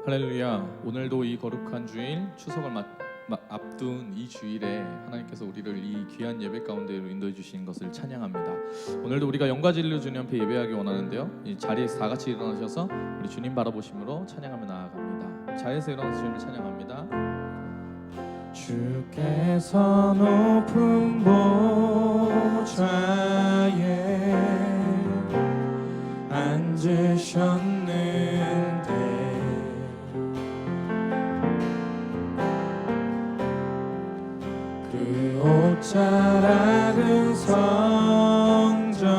할렐루야. 오늘도 이 거룩한 주일 추석을 앞둔 이 주일에 하나님께서 우리를 이 귀한 예배 가운데로 인도해 주시는 것을 찬양합니다. 오늘도 우리가 영과 진리로 주님 앞에 예배하기 원하는데요, 이 자리에서 다 같이 일어나셔서 우리 주님 바라보심으로 찬양하며 나아갑니다. 자리에서 일어나서 주님을 찬양합니다. 주께서 높은 보좌에 앉으셨는데 그 옷자락은 성전에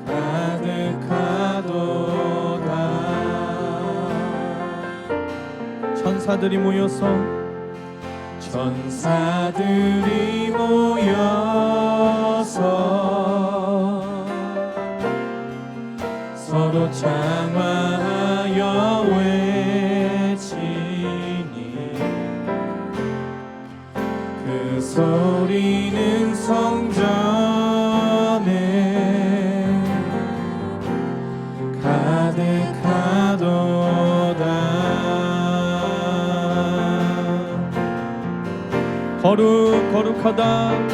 가득하도다. 천사들이 모여서 서로 장화하여 외치니 그 소리는 성전에 가득하도다. 거룩하다.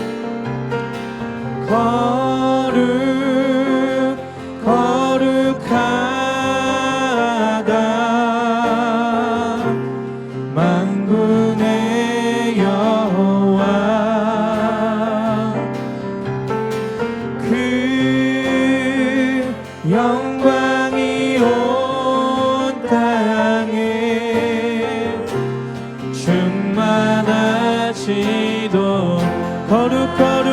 거룩하다. 만군의 여호와 그 영광이 온 땅에 충만하시도 거룩하다.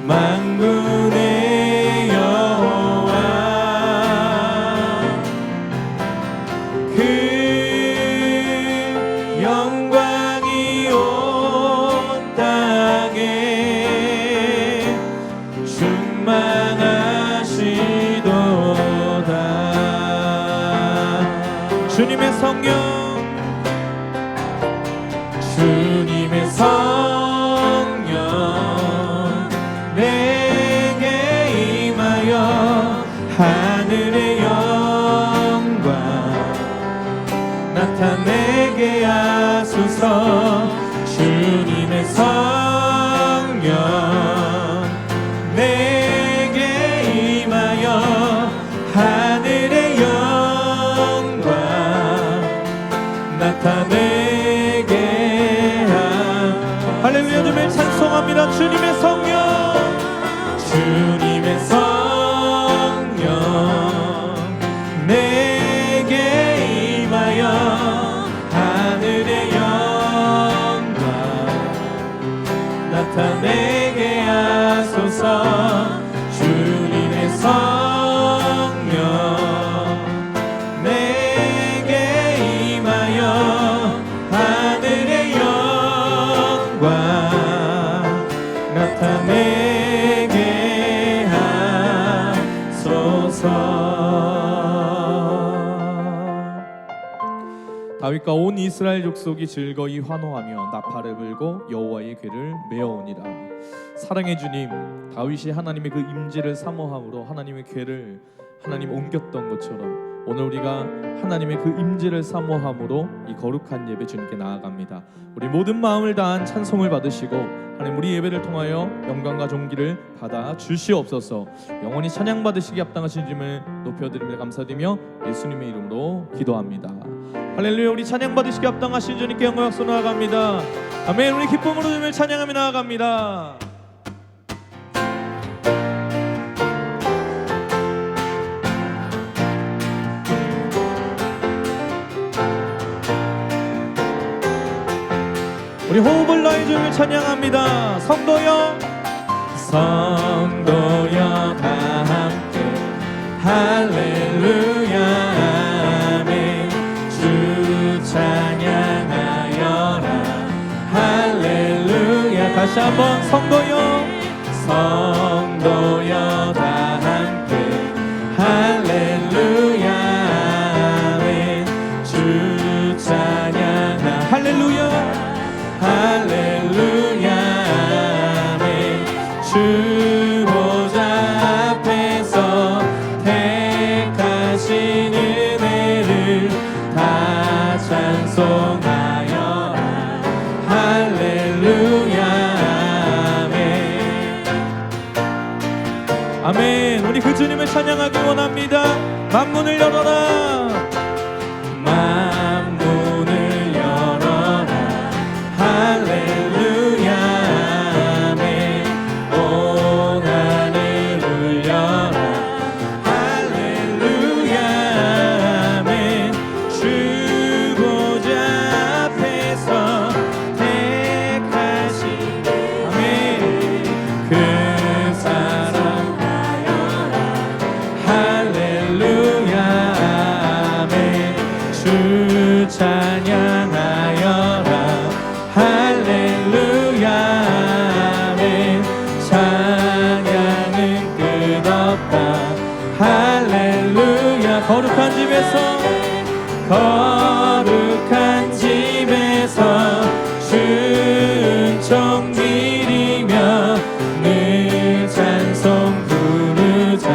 만군의 여호와 그 영광이 온 땅에 충만하시도다. 주님의 성령, 주님의 성령 내게 임하여 하늘의 영광 나타내게 하소서. 주님의 성령 내게 임하여 하늘의 영광 나타내게 할렐루야. 주님을 찬송합니다. 주님의 성령, 주님의 성령 내게 임하여 하늘의 영광 나타내게 하소서. 주님의 성령 내게 임하여 하늘의 영광 나타내게 하소서. 다윗과 온 이스라엘 족속이 즐거이 환호하며 나팔을 불고 여호와의 궤를 메어오니라. 사랑의 주님, 다윗이 하나님의 그 임재를 사모함으로 하나님의 궤를 하나님 옮겼던 것처럼 오늘 우리가 하나님의 그 임재를 사모함으로 이 거룩한 예배 주님께 나아갑니다. 우리 모든 마음을 다한 찬송을 받으시고 하나님 우리 예배를 통하여 영광과 존귀를 받아 주시옵소서. 영원히 찬양 받으시기 합당하신 주님을 높여드리며 감사드리며 예수님의 이름으로 기도합니다. 할렐루야. 우리 찬양 받으시기 합당하신 주님께 영광 박수 나아갑니다. 아멘. 우리 기쁨으로 주님을 찬양하며 나아갑니다. 우리 호흡을 다해 주님을 찬양합니다. 성도여, 성도여 다 함께 할렐루야 아멘. 주 찬양하여라 할렐루야. 다시 한번 성도여, 성도여 다 함께 할렐루야 아멘. 주 찬양하여라 할렐루야 찬양하기 원합니다. 만문을 열어라. 만문을 열어라. 할렐루야 아멘. 온 하늘 울려라. 할렐루야 아멘. 주 보좌 앞에서 택하신 아멘. 그 사랑 할렐루야 아멘. 주 찬양하여라. 할렐루야 아멘. 찬양은 끝없다. 할렐루야. 거룩한 집에서 거룩한 집에서 순종 드리며 늘 찬송 부르자.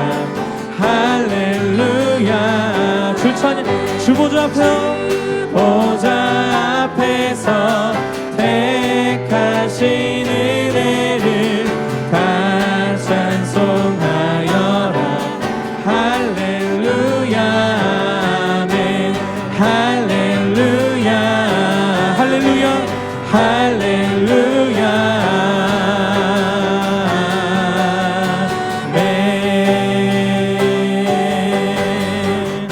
할렐루야. 주 찬양 주 보좌 앞에서 택하신 은혜를 다 찬송하여라. 할렐루야 아멘. 할렐루야 할렐루야 할렐루야 아멘.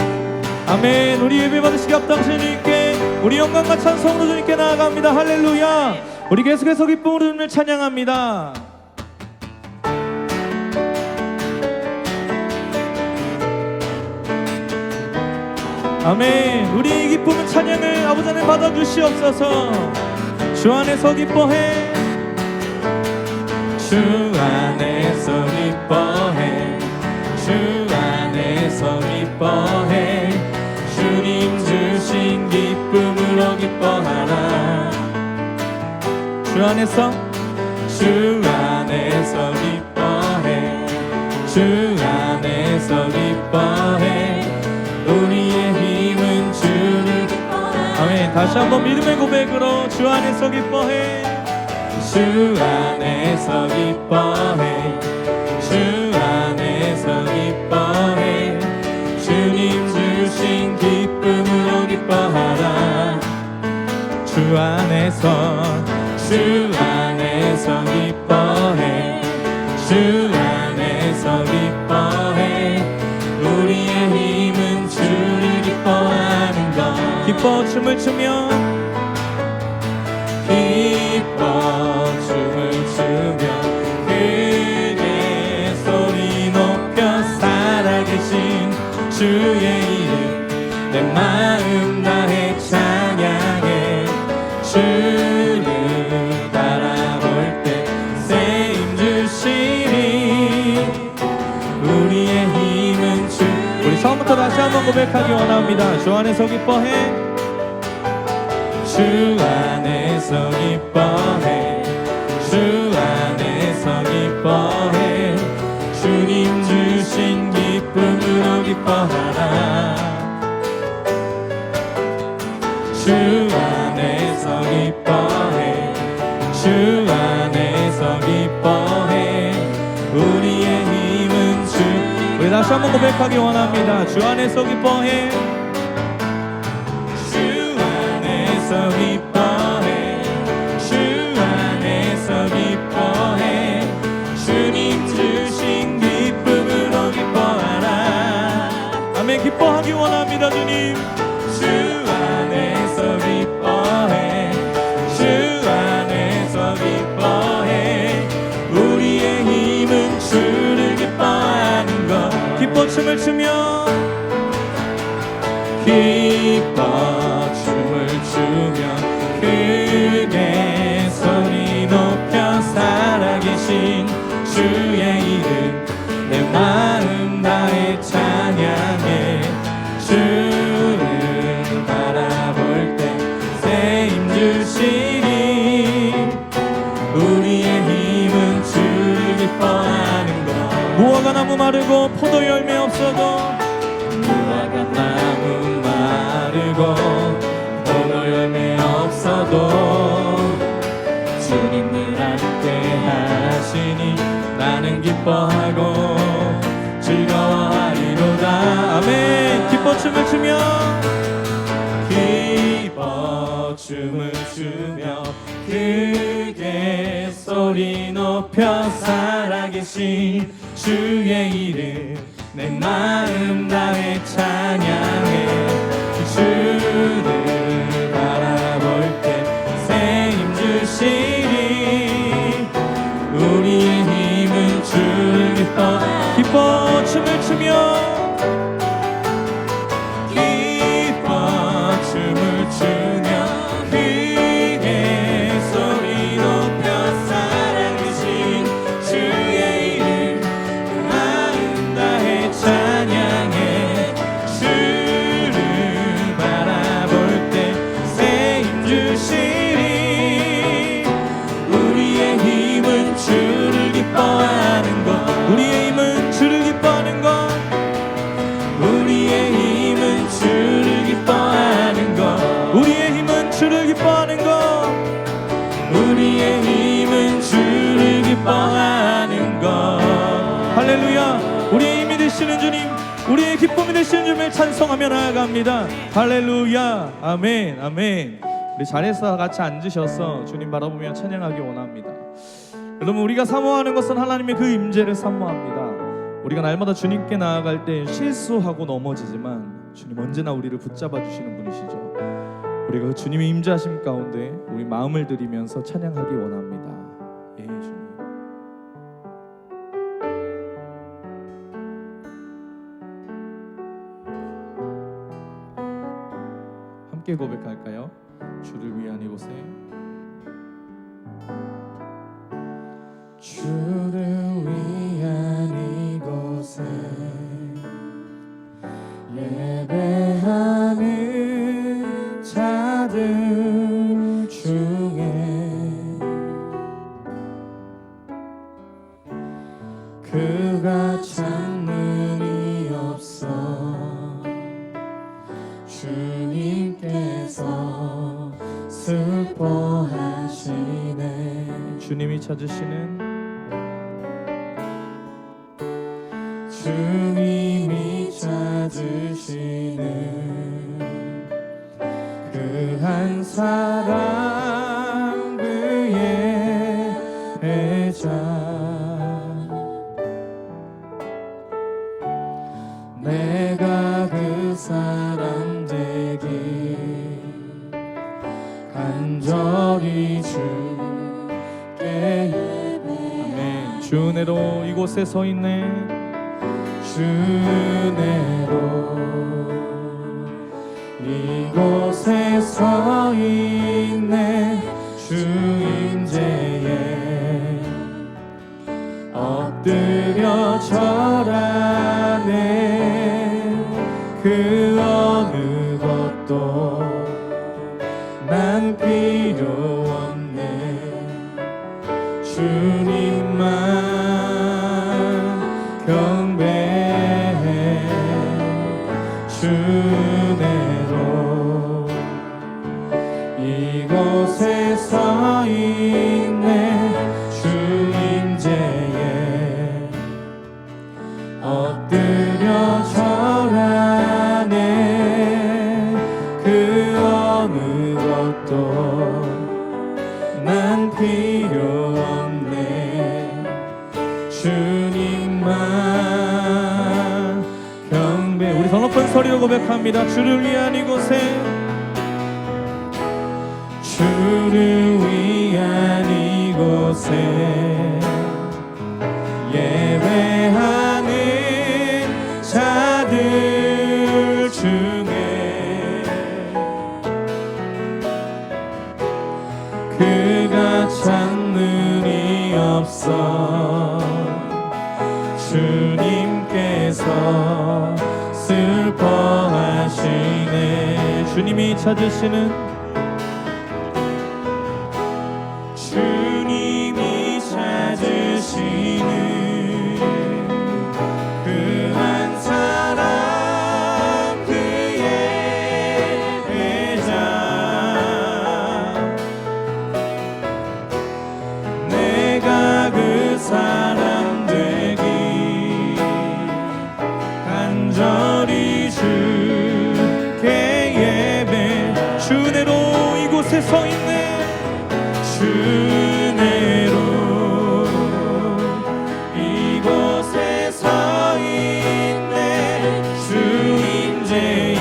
아멘. 우리 예배 받으시기 합당하신 주님께 우리 영광과 찬송으로 주님께 나아갑니다. 할렐루야. 우리 계속해서 기쁨으로 주님을 찬양합니다. 아멘. 우리 이 기쁨은 찬양을 아버지 하나님 받아주시옵소서. 주 안에서 기뻐해. 주 안에서 기뻐해. 주 안에서 기뻐해. 주님 주신 기쁨으로 기뻐하라. 주 안에서 주 안에서 기뻐해. 주 안에서 기뻐해. 우리의 힘은 주를 기뻐하라. 아멘. 다시 한번 믿음의 고백으로 주 안에서 기뻐해. 주 안에서 기뻐해. 주 안에서 기뻐해. 주님 주신 기쁨으로 기뻐하라. 주 안에서 주 안에서 기뻐해. 주 안에서 기뻐해. 우리의 힘은 주를 기뻐하는 것. 기뻐 춤을 추며 기뻐 춤을 추며 크게 소리 높여 살아계신 주의 이름 내 마음 다해 찬양해. 주를 바라볼 때 세임 주시리. 우리의 힘은 주. 우리 처음부터 다시 한번 고백하기 원합니다. 주 안에서 기뻐해. 주 안에서 기뻐해. 주 안에서 기뻐해. 주님 주신 기쁨으로 기뻐하라. 주 안에서 기뻐해. 주 안에서 기뻐해. 우리의 힘은 주. 우리 다시 한번 고백하기 원합니다. 주 안에서 기뻐해. 주 안에서 기뻐해. 주 안에서 기뻐해. 주님 주신 기쁨으로 기뻐하라. 아멘. 기뻐하기 원합니다. 주님 주 안에서 기뻐해. 주 안에서 기뻐해. 우리의 힘은 주를 기뻐하는 것. 기뻐 춤을 추며 기뻐 춤을 추며 크게 소리 높여 살아계신 주의 이름 내 마음 다해 찬양해. 주를 바라볼 때 세임 주시니. 우리의 힘은 주를 기뻐하는 것. 무화과 나무 마르고 포도 열매 없어도 무화과 나무 마르고 포도 열매 없어도 주님 늘 함께 하시니 나는 기뻐하고 즐거워하고 아멘. 기뻐 춤을 추며 기뻐 춤을 추며 크게 소리 높여 살아계신 주의 이름 내 마음 다해 찬양해. 주를 바라볼 때 새 힘 주시리. 우리의 힘은 주를 기뻐 춤을 추며 기뻐 춤을 추며 크게 소리 높여 살아계신 주의 이름 마음 다해 찬양해. 주를 바라볼 때 새 힘 주시리. 우리의 힘은 주를 기뻐하는 것. 우리의 힘은 주를 기뻐하는 것. 우리의 힘은 주를 기뻐하는 것. 우리의 힘은 주를 기뻐하는 것. 우리의 힘은 주를 기뻐하는 것. 할렐루야. 우리의 힘이 되시는 주님, 우리의 기쁨이 되시는 주님을 찬송하며 나아갑니다. 할렐루야. 아멘. 아멘. 우리 자리에서 같이 앉으셔서 주님 바라보며 찬양하기 원합니다. 여러분, 우리가 사모하는 것은 하나님의 그 임재를 사모합니다. 우리가 날마다 주님께 나아갈 때 실수하고 넘어지지만 주님 언제나 우리를 붙잡아 주시는 분이시죠. 우리가 그 주님의 임재하심 가운데 우리 마음을 드리면서 찬양하기 원합니다. 예, 주님. 함께 고백할까요? 주를 위한 이곳에. 주를 위한 이곳에 예배하는 자들 중에 그가 찾는 이 없어 주님께서 슬퍼하시네. 주님이 찾으시는 주님이 찾으시는 그 한 사람 그의 애자 내가 그 사람 되길 간절히 주께 아멘. 주 은혜로 이곳에 서 있네. 주 은혜로 이곳에 서 있네. 주 임재에 엎드려 절하네. 그 어느 것도 난 필요 없네. 주님만 경배해. 주 은혜로 이곳에 서 있네. 주 임재에 엎드려 절하네. 그 어느 것도 난 필요 없네. 주님만 경배. 우리 더 높은 소리로 고백합니다. 주를 위한 이곳에 주를 위한 이곳에 예배하는 자들 중에 그가 찾는 이 없어 주님께서 슬퍼하시네. 주님이 찾으시는 주님이 찾으시는 그 한 사람 그의 배자 내가 그 사람 되기 간절히 주내로 이곳에 서 있네. 주 임재에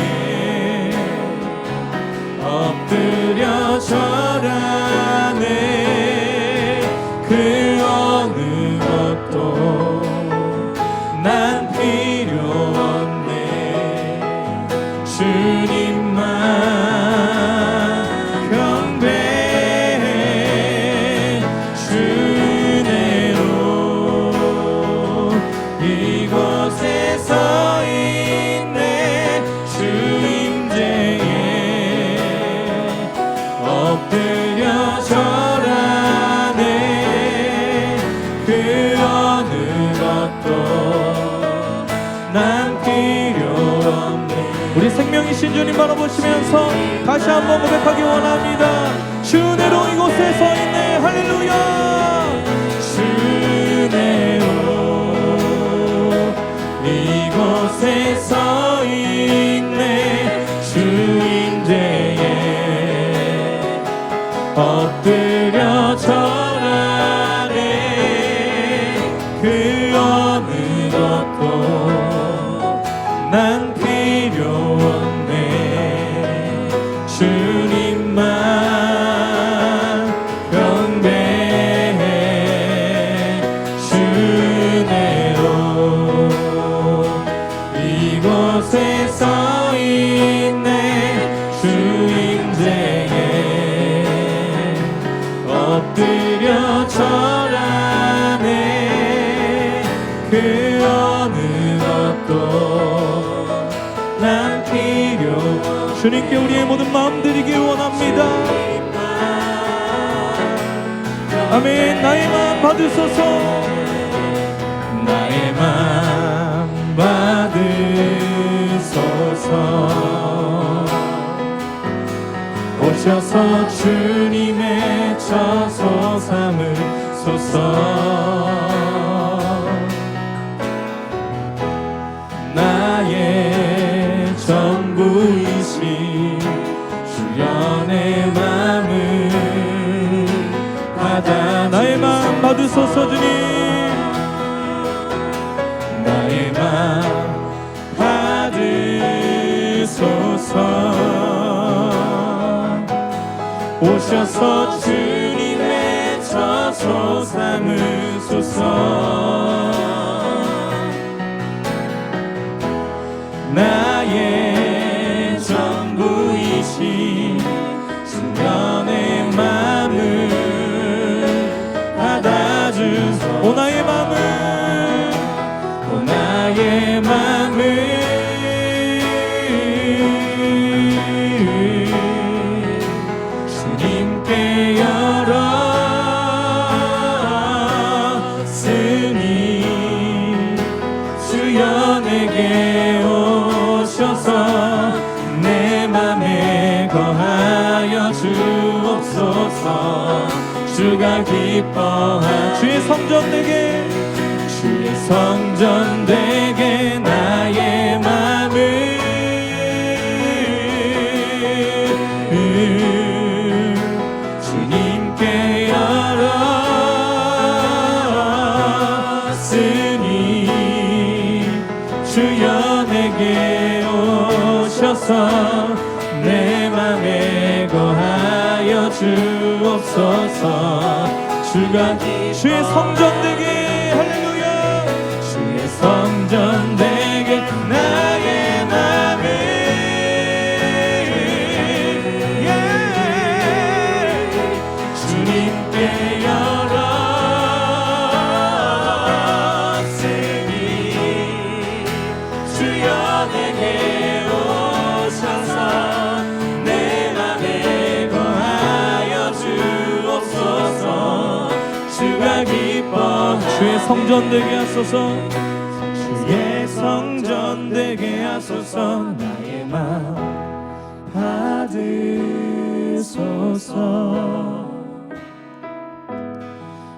엎드려 절하네. 그 어느 것도 난 필요 없네. 주님만 경배해. 주내로 이곳에 서 있네. 주 임재에 엎드려 절하네. 그 어느 것도 난 필요 없네. 우리 생명이신 주님 바라보시면서 다시 한번 고백하기 원합니다. 주내로 이곳에 서 있네. 할렐루야. 주내로 이곳에 서 있네. 주 임재에 엎드려 절하네. 그 어느 것도 난 필요 없네. 주님만 경배해. 주내로 이곳에 서 있네. 주 임재에 엎드려 절하네. 그 어느 것도 난 필요 없네. 주님께 우리의 모든 마음 드리길 원합니다. 아멘. 나의 마음 받으소서. 나의 마음 받으소서. 오셔서 주님의 처소 삼으소서. 나의 전부이신 주연의 마음을 받아. 나의 마음 받으소서. 주님 나의 마음 받으소서. 오셔서 주님의 처소 삼으소서. 나의 전부이신 주연의 마음을 받아주소서. 오 나의 마음을 오 나의 마음을 주님께 열었으니 주연에게 오셔서 내 맘에 거하여 주옵소서. 주가 기뻐한 주의 성전 되게 주의 성전 되게 나의 맘을 주님께 열었으니 주연에게 오셔서 내 맘에 거하여 주옵소서. 주가 주의 성전 되게. 할렐루야. 주의 성전 되게 나의 맘을 주님께 열었으니 주연에게 오셔서 내 맘에 거하여 주옵소서. 주가 기뻐 주의 성전 되게 하소서. 주의 성전 되게 하소서. 나의 마음 받으소서.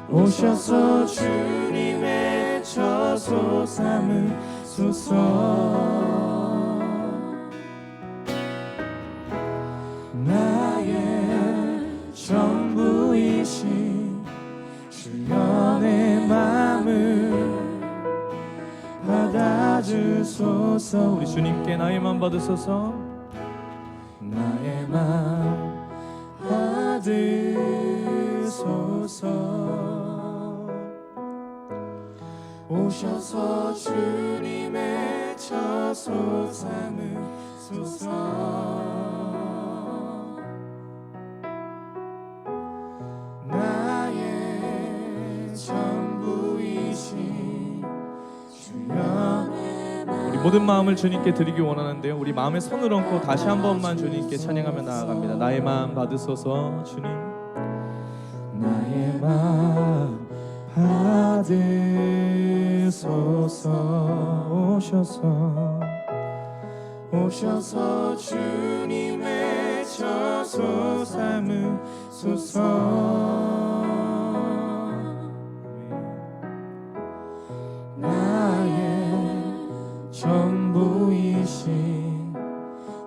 오셔서 주님의 처소 삼으소서. 나의 전부이신 전부이신 주여 내 맘을 받아주소서. 우리 주님께 나의 마음 받으소서. 나의 마음 받으소서. 오셔서 주님의 처소 삼으소서. 나의 전부이신 주여 내 우리 모든 마음을 주님께 드리기 원하는데요, 우리 마음에 손을 얹고 다시 한 번만 주님께 찬양하며 나아갑니다. 나의 마음 받으소서. 주님, 나의 마음 받으소서. 오셔서 주님의 처소 삼으소서. 나의 전부이신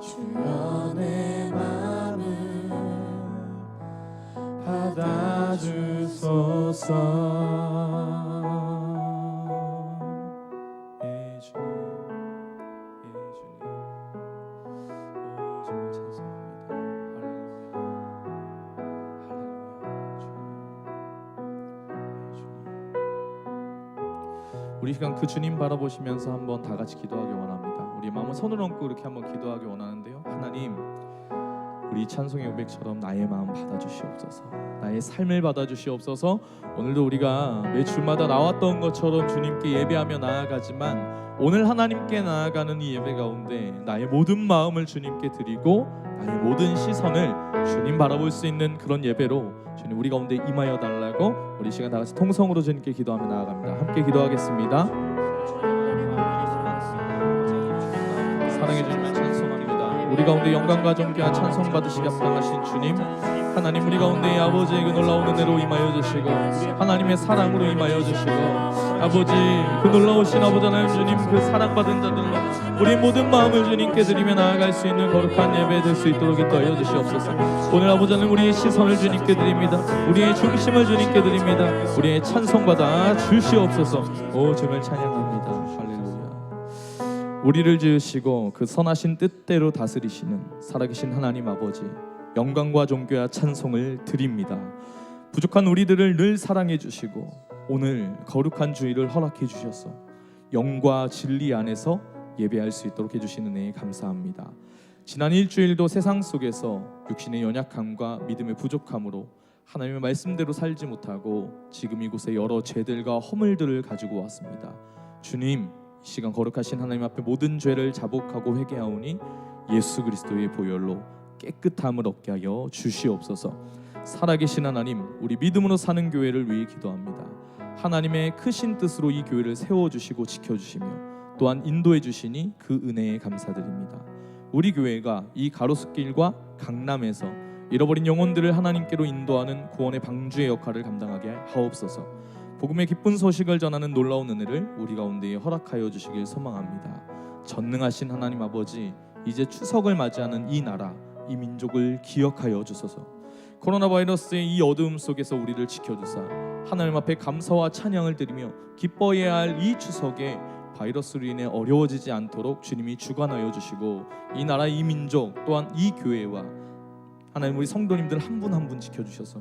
주여 내 맘을 받아주소서. 예 주님, 예 주님, 오 정말 찬송합니다. 우리 시간 그 주님 바라보시면서 한번 다 같이 기도하기 원합니다. 우리 마음을 손을 얹고 이렇게 한번 기도하기 원하는데요, 하나님, 우리 찬송의 고백처럼 나의 마음 받아주시옵소서. 나의 삶을 받아주시옵소서. 오늘도 우리가 매 주마다 나왔던 것처럼 주님께 예배하며 나아가지만 오늘 하나님께 나아가는 이 예배 가운데 나의 모든 마음을 주님께 드리고 나의 모든 시선을 주님 바라볼 수 있는 그런 예배로 주님 우리 가운데 임하여 달라고 우리 시간 다 같이 통성으로 주님께 기도하며 나아갑니다. 함께 기도하겠습니다. 사랑해 주님을 찬송합니다. 우리 가운데 영광과 존귀와 찬송 받으시기 합당하신 주님, 하나님, 우리 가운데 아버지의 그 놀라운 은혜로 임하여 주시고 하나님의 사랑으로 임하여 주시고 아버지, 그 놀라우신 아버지 하나님 주님, 그 사랑받은 자들로 우리 모든 마음을 주님께 드리며 나아갈 수 있는 거룩한 예배 될 수 있도록 인도하여 주시옵소서. 오늘 아버지 하나님, 우리의 시선을 주님께 드립니다. 우리의 중심을 주님께 드립니다. 우리의 찬송받아 주시옵소서. 오 주님을 찬양합니다. 할렐루야. 우리를 지으시고 그 선하신 뜻대로 다스리시는 살아계신 하나님 아버지, 영광과 존귀와 찬송을 드립니다. 부족한 우리들을 늘 사랑해 주시고 오늘 거룩한 주일을 허락해 주셔서 영과 진리 안에서 예배할 수 있도록 해주시는 은혜에 감사합니다. 지난 일주일도 세상 속에서 육신의 연약함과 믿음의 부족함으로 하나님의 말씀대로 살지 못하고 지금 이곳에 여러 죄들과 허물들을 가지고 왔습니다. 주님, 이 시간 거룩하신 하나님 앞에 모든 죄를 자복하고 회개하오니 예수 그리스도의 보혈로 깨끗함을 얻게 하여 주시옵소서. 살아계신 하나님, 우리 믿음으로 사는 교회를 위해 기도합니다. 하나님의 크신 뜻으로 이 교회를 세워주시고 지켜주시며 또한 인도해 주시니 그 은혜에 감사드립니다. 우리 교회가 이 가로수길과 강남에서 잃어버린 영혼들을 하나님께로 인도하는 구원의 방주의 역할을 감당하게 하옵소서. 복음의 기쁜 소식을 전하는 놀라운 은혜를 우리 가운데에 허락하여 주시길 소망합니다. 전능하신 하나님 아버지, 이제 추석을 맞이하는 이 나라, 이 민족을 기억하여 주소서. 코로나 바이러스의 이 어두움 속에서 우리를 지켜주사 하나님 앞에 감사와 찬양을 드리며 기뻐해야 할 이 추석에 바이러스로 인해 어려워지지 않도록 주님이 주관하여 주시고 이 나라, 이 민족, 또한 이 교회와 하나님 우리 성도님들 한 분 한 분 지켜주셔서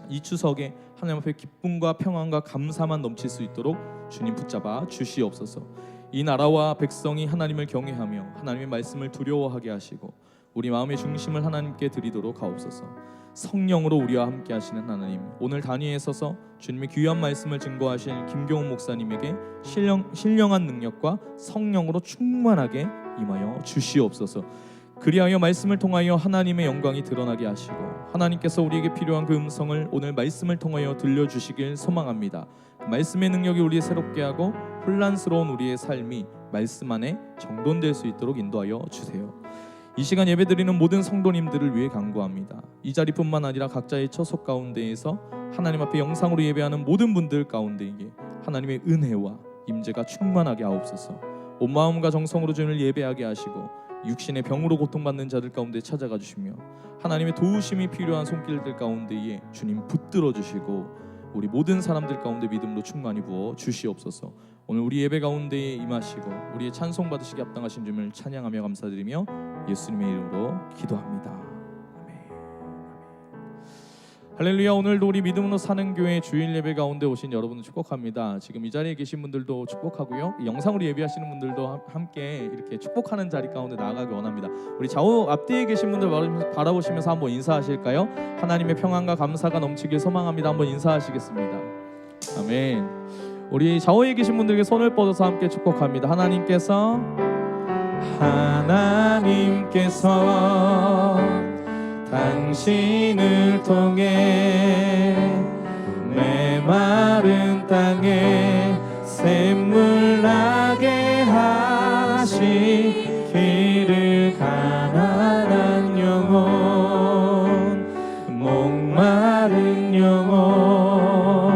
이 추석에 하나님 앞에 기쁨과 평안과 감사만 넘칠 수 있도록 주님 붙잡아 주시옵소서. 이 나라와 백성이 하나님을 경외하며 하나님의 말씀을 두려워하게 하시고 우리 마음의 중심을 하나님께 드리도록 하옵소서. 성령으로 우리와 함께 하시는 하나님, 오늘 단위에 서서 주님의 귀한 말씀을 증거하실 김경훈 목사님에게 신령한 능력과 성령으로 충만하게 임하여 주시옵소서. 그리하여 말씀을 통하여 하나님의 영광이 드러나게 하시고 하나님께서 우리에게 필요한 그 음성을 오늘 말씀을 통하여 들려주시길 소망합니다. 말씀의 능력이 우리를 새롭게 하고 혼란스러운 우리의 삶이 말씀 안에 정돈될 수 있도록 인도하여 주세요. 이 시간 예배드리는 모든 성도님들을 위해 간구합니다. 이 자리뿐만 아니라 각자의 처소 가운데에서 하나님 앞에 영상으로 예배하는 모든 분들 가운데에게 하나님의 은혜와 임재가 충만하게 하옵소서. 온 마음과 정성으로 주님을 예배하게 하시고 육신의 병으로 고통받는 자들 가운데 찾아가 주시며 하나님의 도우심이 필요한 손길들 가운데에 주님 붙들어 주시고 우리 모든 사람들 가운데 믿음으로 충만히 부어 주시옵소서. 오늘 우리 예배 가운데에 임하시고 우리의 찬송 받으시기 합당하신 주님을 찬양하며 감사드리며 예수님의 이름으로 기도합니다. 아멘. 할렐루야. 오늘도 우리 믿음으로 사는 교회 주일 예배 가운데 오신 여러분을 축복합니다. 지금 이 자리에 계신 분들도 축복하고요, 이 영상으로 예배하시는 분들도 함께 이렇게 축복하는 자리 가운데 나아가기 원합니다. 우리 좌우 앞뒤에 계신 분들 바라보시면서 한번 인사하실까요? 하나님의 평안과 감사가 넘치길 소망합니다. 한번 인사하시겠습니다. 아멘. 우리 좌우에 계신 분들에게 손을 뻗어서 함께 축복합니다. 하나님께서 당신을 통해 메마른 땅에 샘물 나게 하시기를 가난한 영혼 목마른 영혼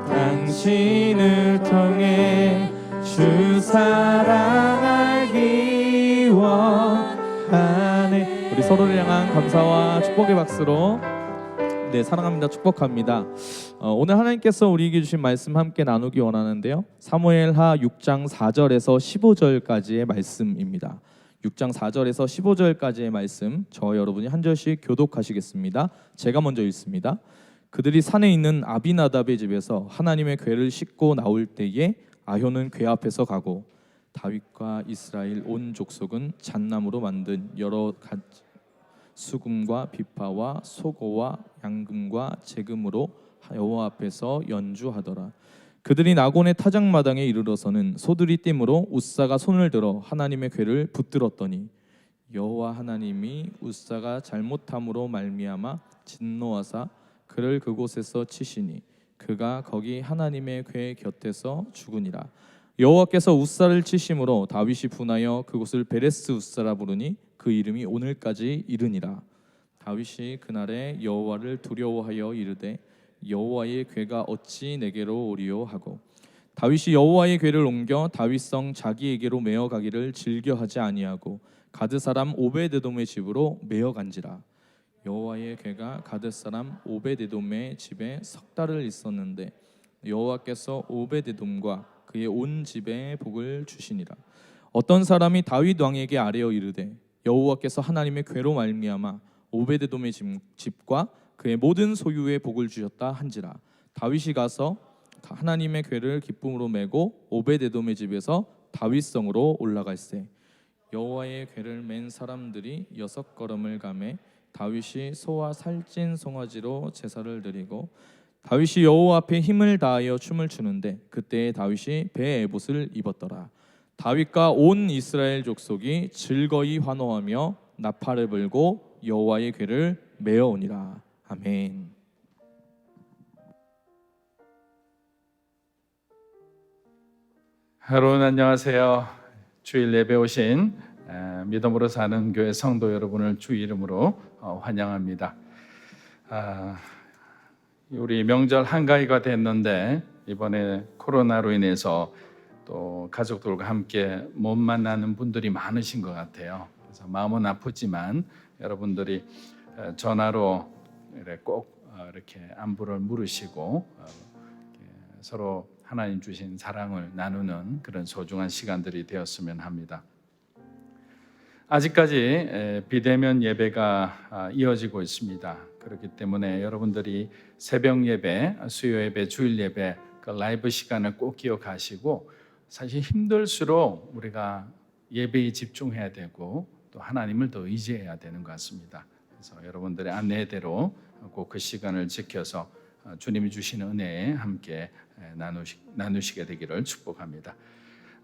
당신을 통해 주 사랑 알기 원하네. 우리 서로를 향한 감사와 축복의 박수로 사랑합니다, 축복합니다. 오늘 하나님께서 우리에게 주신 말씀 함께 나누기 원하는데요, 사무엘하 6장 4절에서 15절까지의 말씀입니다. 6장 4절에서 15절까지의 말씀, 저 여러분이 한 절씩 교독하시겠습니다. 제가 먼저 읽습니다. 그들이 산에 있는 아비나답의 집에서 하나님의 궤를 싣고 나올 때에 아효는 궤 앞에서 가고 다윗과 이스라엘 온 족속은 잣나무로 만든 여러 가지 수금과 비파와 소고와 양금과 제금으로 여호와 앞에서 연주하더라. 그들이 나곤의 타작마당에 이르러서는 소들이 띠므로 웃사가 손을 들어 하나님의 궤를 붙들었더니 여호와 하나님이 웃사가 잘못함으로 말미암아 진노하사 그를 그곳에서 치시니 그가 거기 하나님의 궤 곁에서 죽으니라. 여호와께서 웃사를 치심으로 다윗이 분하여 그곳을 베레스 웃사라 부르니 그 이름이 오늘까지 이르니라. 다윗이 그날에 여호와를 두려워하여 이르되 여호와의 궤가 어찌 내게로 오리요 하고 다윗이 여호와의 궤를 옮겨 다윗성 자기에게로 메어 가기를 즐겨하지 아니하고 가드 사람 오베데돔의 집으로 메어 간지라. 여호와의 궤가 가드 사람 오베데돔의 집에 석 달을 있었는데 여호와께서 오베데돔과 그의 온 집에 복을 주시니라. 어떤 사람이 다윗 왕에게 아뢰어 이르되 여호와께서 하나님의 궤로 말미암아 오베데돔의 집과 그의 모든 소유에 복을 주셨다 한지라. 다윗이 가서 하나님의 궤를 기쁨으로 메고 오베데돔의 집에서 다윗성으로 올라갈새 여호와의 궤를 맨 사람들이 6걸음을 가매 다윗이 소와 살찐 송아지로 제사를 드리고 다윗이 여호와 앞에 힘을 다하여 춤을 추는데 그때에 다윗이 배 에봇을 입었더라. 다윗과 온 이스라엘 족속이 즐거이 환호하며 나팔을 불고 여호와의 궤를 메어오니라. 아멘. 여러분 안녕하세요. 주일 예배 오신 믿음으로 사는 교회 성도 여러분을 주 이름으로 환영합니다. 우리 명절 한가위가 됐는데 이번에 코로나로 인해서 또 가족들과 함께 못 만나는 분들이 많으신 것 같아요. 그래서 마음은 아프지만 여러분들이 전화로 꼭 이렇게 안부를 물으시고 서로 하나님 주신 사랑을 나누는 그런 소중한 시간들이 되었으면 합니다. 아직까지 비대면 예배가 이어지고 있습니다. 그렇기 때문에 여러분들이 새벽 예배, 수요 예배, 주일 예배 그 라이브 시간을 꼭 기억하시고 사실 힘들수록 우리가 예배에 집중해야 되고 또 하나님을 더 의지해야 되는 것 같습니다. 그래서 여러분들의 안내대로 꼭 그 시간을 지켜서 주님이 주시는 은혜에 함께 나누시게 되기를 축복합니다.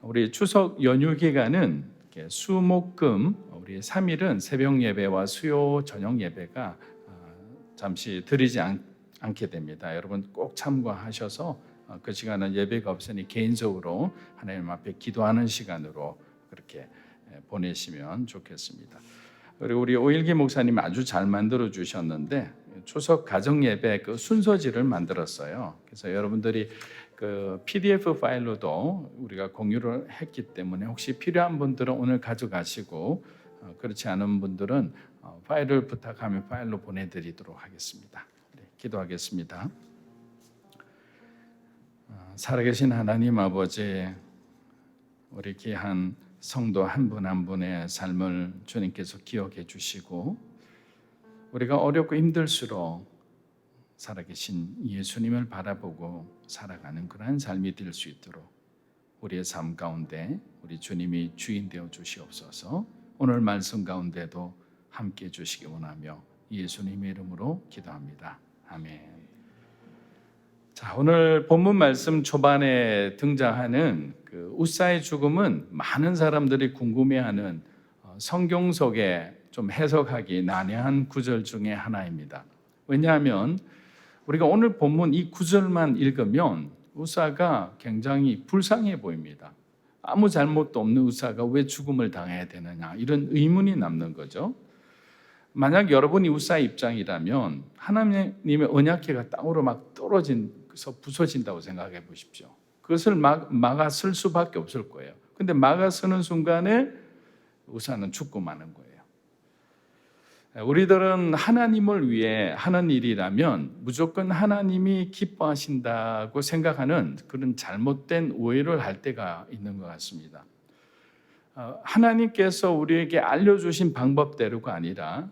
우리 추석 연휴 기간은 수, 목, 금 우리 3일은 새벽 예배와 수요 저녁 예배가 잠시 드리지 않게 됩니다. 여러분 꼭 참고하셔서 그 시간은 예배가 없으니 개인적으로 하나님 앞에 기도하는 시간으로 그렇게 보내시면 좋겠습니다. 그리고 우리 오일기 목사님 아주 잘 만들어 주셨는데 추석 가정 예배 그 순서지를 만들었어요. 그래서 여러분들이 그 PDF 파일로도 우리가 공유를 했기 때문에 혹시 필요한 분들은 오늘 가져가시고 그렇지 않은 분들은 파일을 부탁하면 파일로 보내드리도록 하겠습니다. 네, 기도하겠습니다. 살아계신 하나님 아버지, 우리 귀한 성도 한 분 한 분의 삶을 주님께서 기억해 주시고 우리가 어렵고 힘들수록 살아계신 예수님을 바라보고 살아가는 그러한 삶이 될 수 있도록 우리의 삶 가운데 우리 주님이 주인 되어 주시옵소서. 오늘 말씀 가운데도 함께 해주시기 원하며 예수님의 이름으로 기도합니다. 아멘. 자, 오늘 본문 말씀 초반에 등장하는 그 웃사의 죽음은 많은 사람들이 궁금해하는 성경 속에 좀 해석하기 난해한 구절 중에 하나입니다. 왜냐하면 우리가 오늘 본문 이 구절만 읽으면 웃사가 굉장히 불쌍해 보입니다. 아무 잘못도 없는 웃사가 왜 죽음을 당해야 되느냐, 이런 의문이 남는 거죠. 만약 여러분이 웃사의 입장이라면 하나님의 언약궤가 땅으로 막 떨어져서 부서진다고 생각해 보십시오. 그것을 막아 쓸 수밖에 없을 거예요. 근데 막아 쓰는 순간에 웃사는 죽고 마는 거예요. 우리들은 하나님을 위해 하는 일이라면 무조건 하나님이 기뻐하신다고 생각하는 그런 잘못된 오해를 할 때가 있는 것 같습니다. 하나님께서 우리에게 알려주신 방법대로가 아니라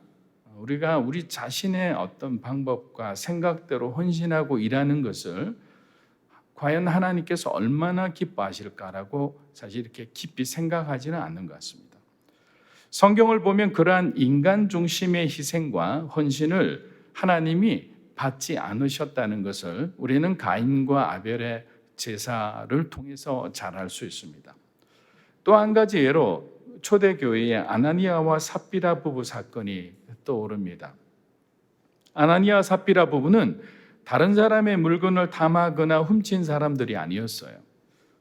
우리가 우리 자신의 어떤 방법과 생각대로 헌신하고 일하는 것을 과연 하나님께서 얼마나 기뻐하실까라고 사실 이렇게 깊이 생각하지는 않는 것 같습니다. 성경을 보면 그러한 인간 중심의 희생과 헌신을 하나님이 받지 않으셨다는 것을 우리는 가인과 아벨의 제사를 통해서 잘 알 수 있습니다. 또 한 가지 예로 초대교회의 아나니아와 삽비라 부부 사건이 떠오릅니다. 아나니아와 삽비라 부부는 다른 사람의 물건을 탐하거나 훔친 사람들이 아니었어요.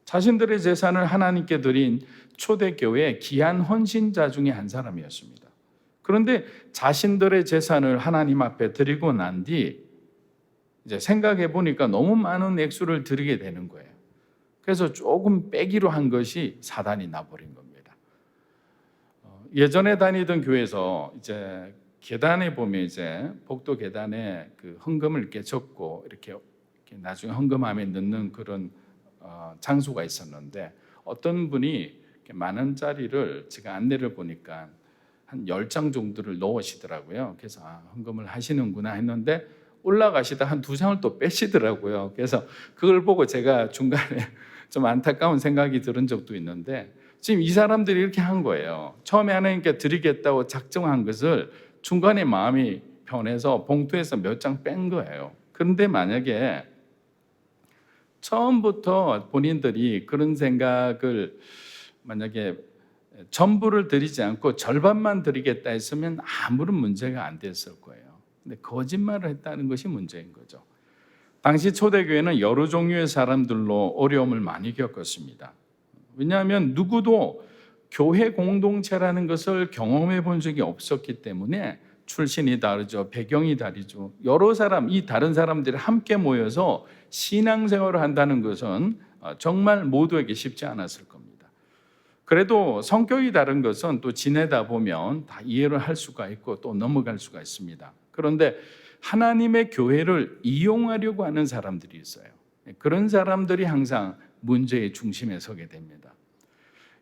자신들의 재산을 하나님께 드린 초대교회의 귀한 헌신자 중에 한 사람이었습니다. 그런데 자신들의 재산을 하나님 앞에 드리고 난 뒤 이제 생각해 보니까 너무 많은 액수를 드리게 되는 거예요. 그래서 조금 빼기로 한 것이 사단이 나버린 겁니다. 예전에 다니던 교회에서 이제 계단에 보면 이제 복도 계단에 그 헌금을 이렇게 적고 이렇게 나중에 헌금함에 넣는 그런 장소가 있었는데 어떤 분이 만 원짜리를 제가 안내를 보니까 한 10장 정도를 넣으시더라고요. 그래서 헌금을 하시는구나 했는데 올라가시다 한 2장을 또 빼시더라고요. 그래서 그걸 보고 제가 중간에 좀 안타까운 생각이 들은 적도 있는데 지금 이 사람들이 이렇게 한 거예요. 처음에 하나님께 드리겠다고 작정한 것을 중간에 마음이 변해서 봉투에서 몇 장 뺀 거예요. 그런데 만약에 처음부터 본인들이 그런 생각을 만약에 전부를 드리지 않고 절반만 드리겠다 했으면 아무런 문제가 안 됐을 거예요. 근데 거짓말을 했다는 것이 문제인 거죠. 당시 초대교회는 여러 종류의 사람들로 어려움을 많이 겪었습니다. 왜냐하면 누구도 교회 공동체라는 것을 경험해 본 적이 없었기 때문에 출신이 다르죠. 배경이 다르죠. 여러 사람, 이 다른 사람들이 함께 모여서 신앙생활을 한다는 것은 정말 모두에게 쉽지 않았을 겁니다. 그래도 성격이 다른 것은 또 지내다 보면 다 이해를 할 수가 있고 또 넘어갈 수가 있습니다. 그런데 하나님의 교회를 이용하려고 하는 사람들이 있어요. 그런 사람들이 항상 문제의 중심에 서게 됩니다.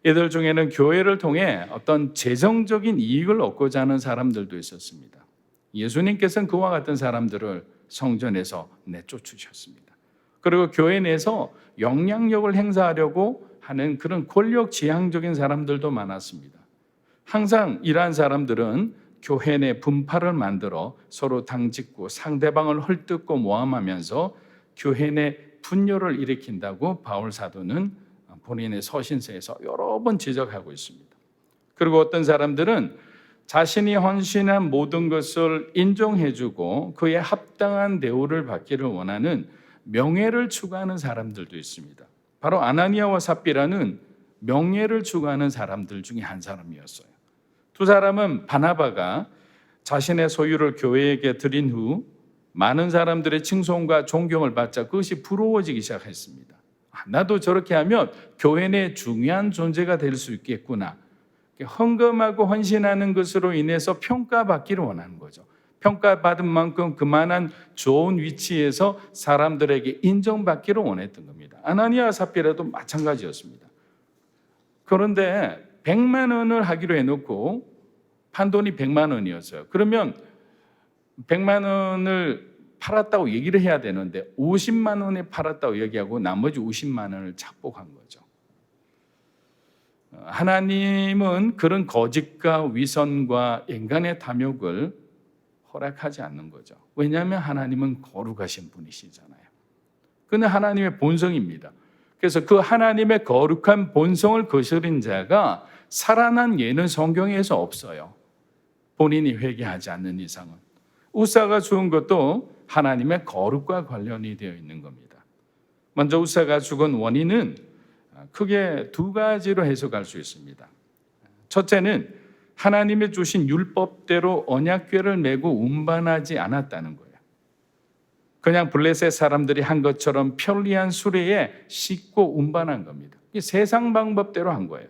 이들 중에는 교회를 통해 어떤 재정적인 이익을 얻고자 하는 사람들도 있었습니다. 예수님께서는 그와 같은 사람들을 성전에서 내쫓으셨습니다. 그리고 교회 내에서 영향력을 행사하려고 하는 그런 권력지향적인 사람들도 많았습니다. 항상 이러한 사람들은 교회 내 분파를 만들어 서로 당짓고 상대방을 헐뜯고 모함하면서 교회 내 분열을 일으킨다고 바울 사도는 본인의 서신서에서 여러 번 지적하고 있습니다. 그리고 어떤 사람들은 자신이 헌신한 모든 것을 인정해주고 그에 합당한 대우를 받기를 원하는 명예를 추구하는 사람들도 있습니다. 바로 아나니아와 삽비라는 명예를 추구하는 사람들 중에 한 사람이었어요. 두 사람은 바나바가 자신의 소유를 교회에게 드린 후 많은 사람들의 칭송과 존경을 받자 그것이 부러워지기 시작했습니다. 나도 저렇게 하면 교회 내 중요한 존재가 될 수 있겠구나. 헌금하고 헌신하는 것으로 인해서 평가받기를 원하는 거죠. 평가받은 만큼 그만한 좋은 위치에서 사람들에게 인정받기를 원했던 겁니다. 아나니아와 삽비라도 마찬가지였습니다. 그런데 100만 원을 하기로 해놓고 판돈이 100만 원이었어요. 그러면 100만 원을 팔았다고 얘기를 해야 되는데 50만 원에 팔았다고 얘기하고 나머지 50만 원을 착복한 거죠. 하나님은 그런 거짓과 위선과 인간의 탐욕을 허락하지 않는 거죠. 왜냐하면 하나님은 거룩하신 분이시잖아요. 그는 하나님의 본성입니다. 그래서 그 하나님의 거룩한 본성을 거스린 자가 살아난 예는 성경에서 없어요. 본인이 회개하지 않는 이상은. 우사가 죽은 것도 하나님의 거룩과 관련이 되어 있는 겁니다. 먼저 우사가 죽은 원인은 크게 두 가지로 해석할 수 있습니다. 첫째는 하나님의 주신 율법대로 언약궤를 메고 운반하지 않았다는 거예요. 그냥 블레셋 사람들이 한 것처럼 편리한 수레에 싣고 운반한 겁니다. 이게 세상 방법대로 한 거예요.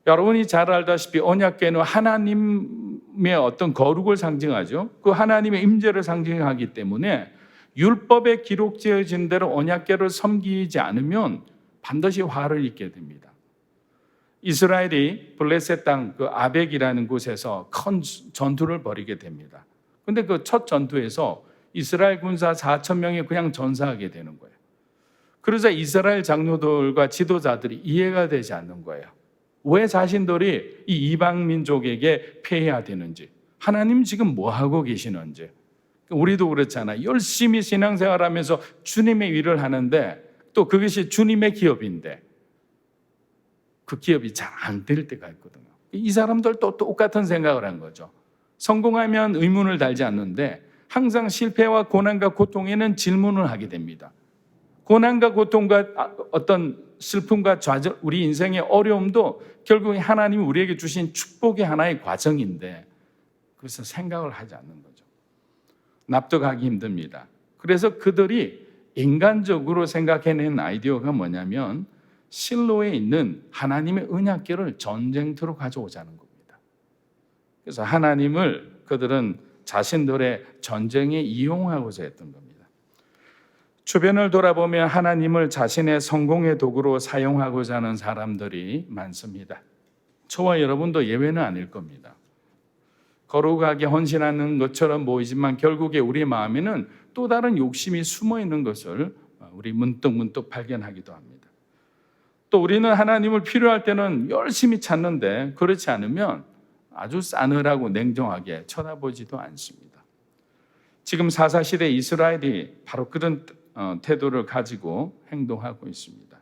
여러분이 잘 알다시피 언약궤는 하나님의 어떤 거룩을 상징하죠. 그 하나님의 임재를 상징하기 때문에 율법에 기록되어진 대로 언약궤를 섬기지 않으면 반드시 화를 입게 됩니다. 이스라엘이 블레셋 땅 그 아벡이라는 곳에서 큰 전투를 벌이게 됩니다. 그런데 그 첫 전투에서 이스라엘 군사 4천 명이 그냥 전사하게 되는 거예요. 그러자 이스라엘 장로들과 지도자들이 이해가 되지 않는 거예요. 왜 자신들이 이 이방 민족에게 패해야 되는지, 하나님 지금 뭐 하고 계시는지. 우리도 그렇잖아요. 열심히 신앙생활하면서 주님의 일을 하는데 또 그것이 주님의 기업인데 그 기업이 잘 안 될 때가 있거든요. 이 사람들도 똑같은 생각을 한 거죠. 성공하면 의문을 달지 않는데 항상 실패와 고난과 고통에는 질문을 하게 됩니다. 고난과 고통과 어떤 슬픔과 좌절, 우리 인생의 어려움도 결국 하나님이 우리에게 주신 축복의 하나의 과정인데 그래서 생각을 하지 않는 거죠. 납득하기 힘듭니다. 그래서 그들이 인간적으로 생각해낸 아이디어가 뭐냐면 실로에 있는 하나님의 언약궤를 전쟁터로 가져오자는 겁니다. 그래서 하나님을 그들은 자신들의 전쟁에 이용하고자 했던 겁니다. 주변을 돌아보면 하나님을 자신의 성공의 도구로 사용하고자 하는 사람들이 많습니다. 저와 여러분도 예외는 아닐 겁니다. 거룩하게 헌신하는 것처럼 보이지만 결국에 우리 마음에는 또 다른 욕심이 숨어 있는 것을 우리 문득문득 발견하기도 합니다. 또 우리는 하나님을 필요할 때는 열심히 찾는데 그렇지 않으면 아주 싸늘하고 냉정하게 쳐다보지도 않습니다. 지금 사사시대 이스라엘이 바로 그런 태도를 가지고 행동하고 있습니다.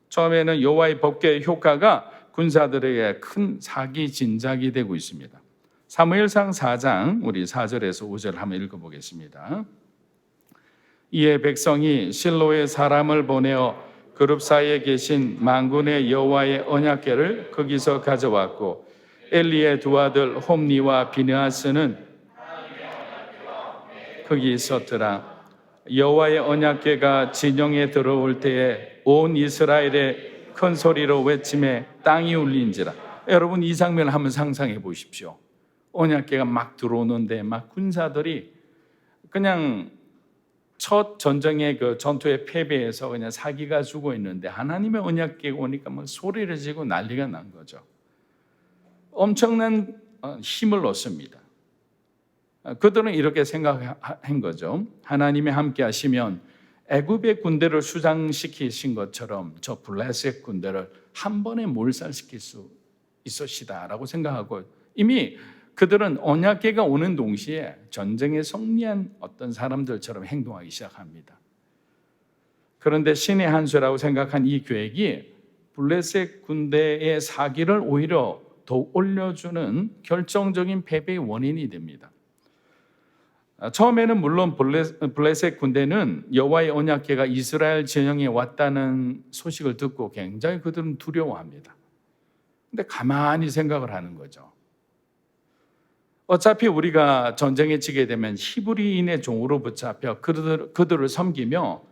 처음에는 여호와의 법궤의 효과가 군사들에게 큰 사기 진작이 되고 있습니다. 사무엘상 4장 우리 4절에서 5절 한번 읽어보겠습니다. 이에 백성이 실로에 사람을 보내어 그룹 사이에 계신 만군의 여호와의 언약궤를 거기서 가져왔고 엘리의 두 아들 홈니와 비느하스는 거기 있었더라. 여호와의 언약궤가 진영에 들어올 때에 온 이스라엘의 큰 소리로 외침에 땅이 울린지라. 여러분 이 장면을 한번 상상해 보십시오. 언약궤가 막 들어오는데 막 군사들이 그냥 첫 전쟁의 그 전투의 패배에서 그냥 사기가 죽어 있는데 하나님의 언약궤가 오니까 막 소리를 지고 난리가 난 거죠. 엄청난 힘을 얻습니다. 그들은 이렇게 생각한 거죠. 하나님이 함께 하시면 애굽의 군대를 수장시키신 것처럼 저 블레셋 군대를 한 번에 몰살시킬 수 있으시다라고 생각하고 이미 그들은 언약궤가 오는 동시에 전쟁에 승리한 어떤 사람들처럼 행동하기 시작합니다. 그런데 신의 한 수라고 생각한 이 계획이 블레셋 군대의 사기를 오히려 더 올려주는 결정적인 패배의 원인이 됩니다. 처음에는 물론 블레셋 군대는 여호와의 언약궤가 이스라엘 진영에 왔다는 소식을 듣고 굉장히 그들은 두려워합니다. 근데 가만히 생각을 하는 거죠. 어차피 우리가 전쟁에 지게 되면 히브리인의 종으로 붙잡혀 그들을 섬기며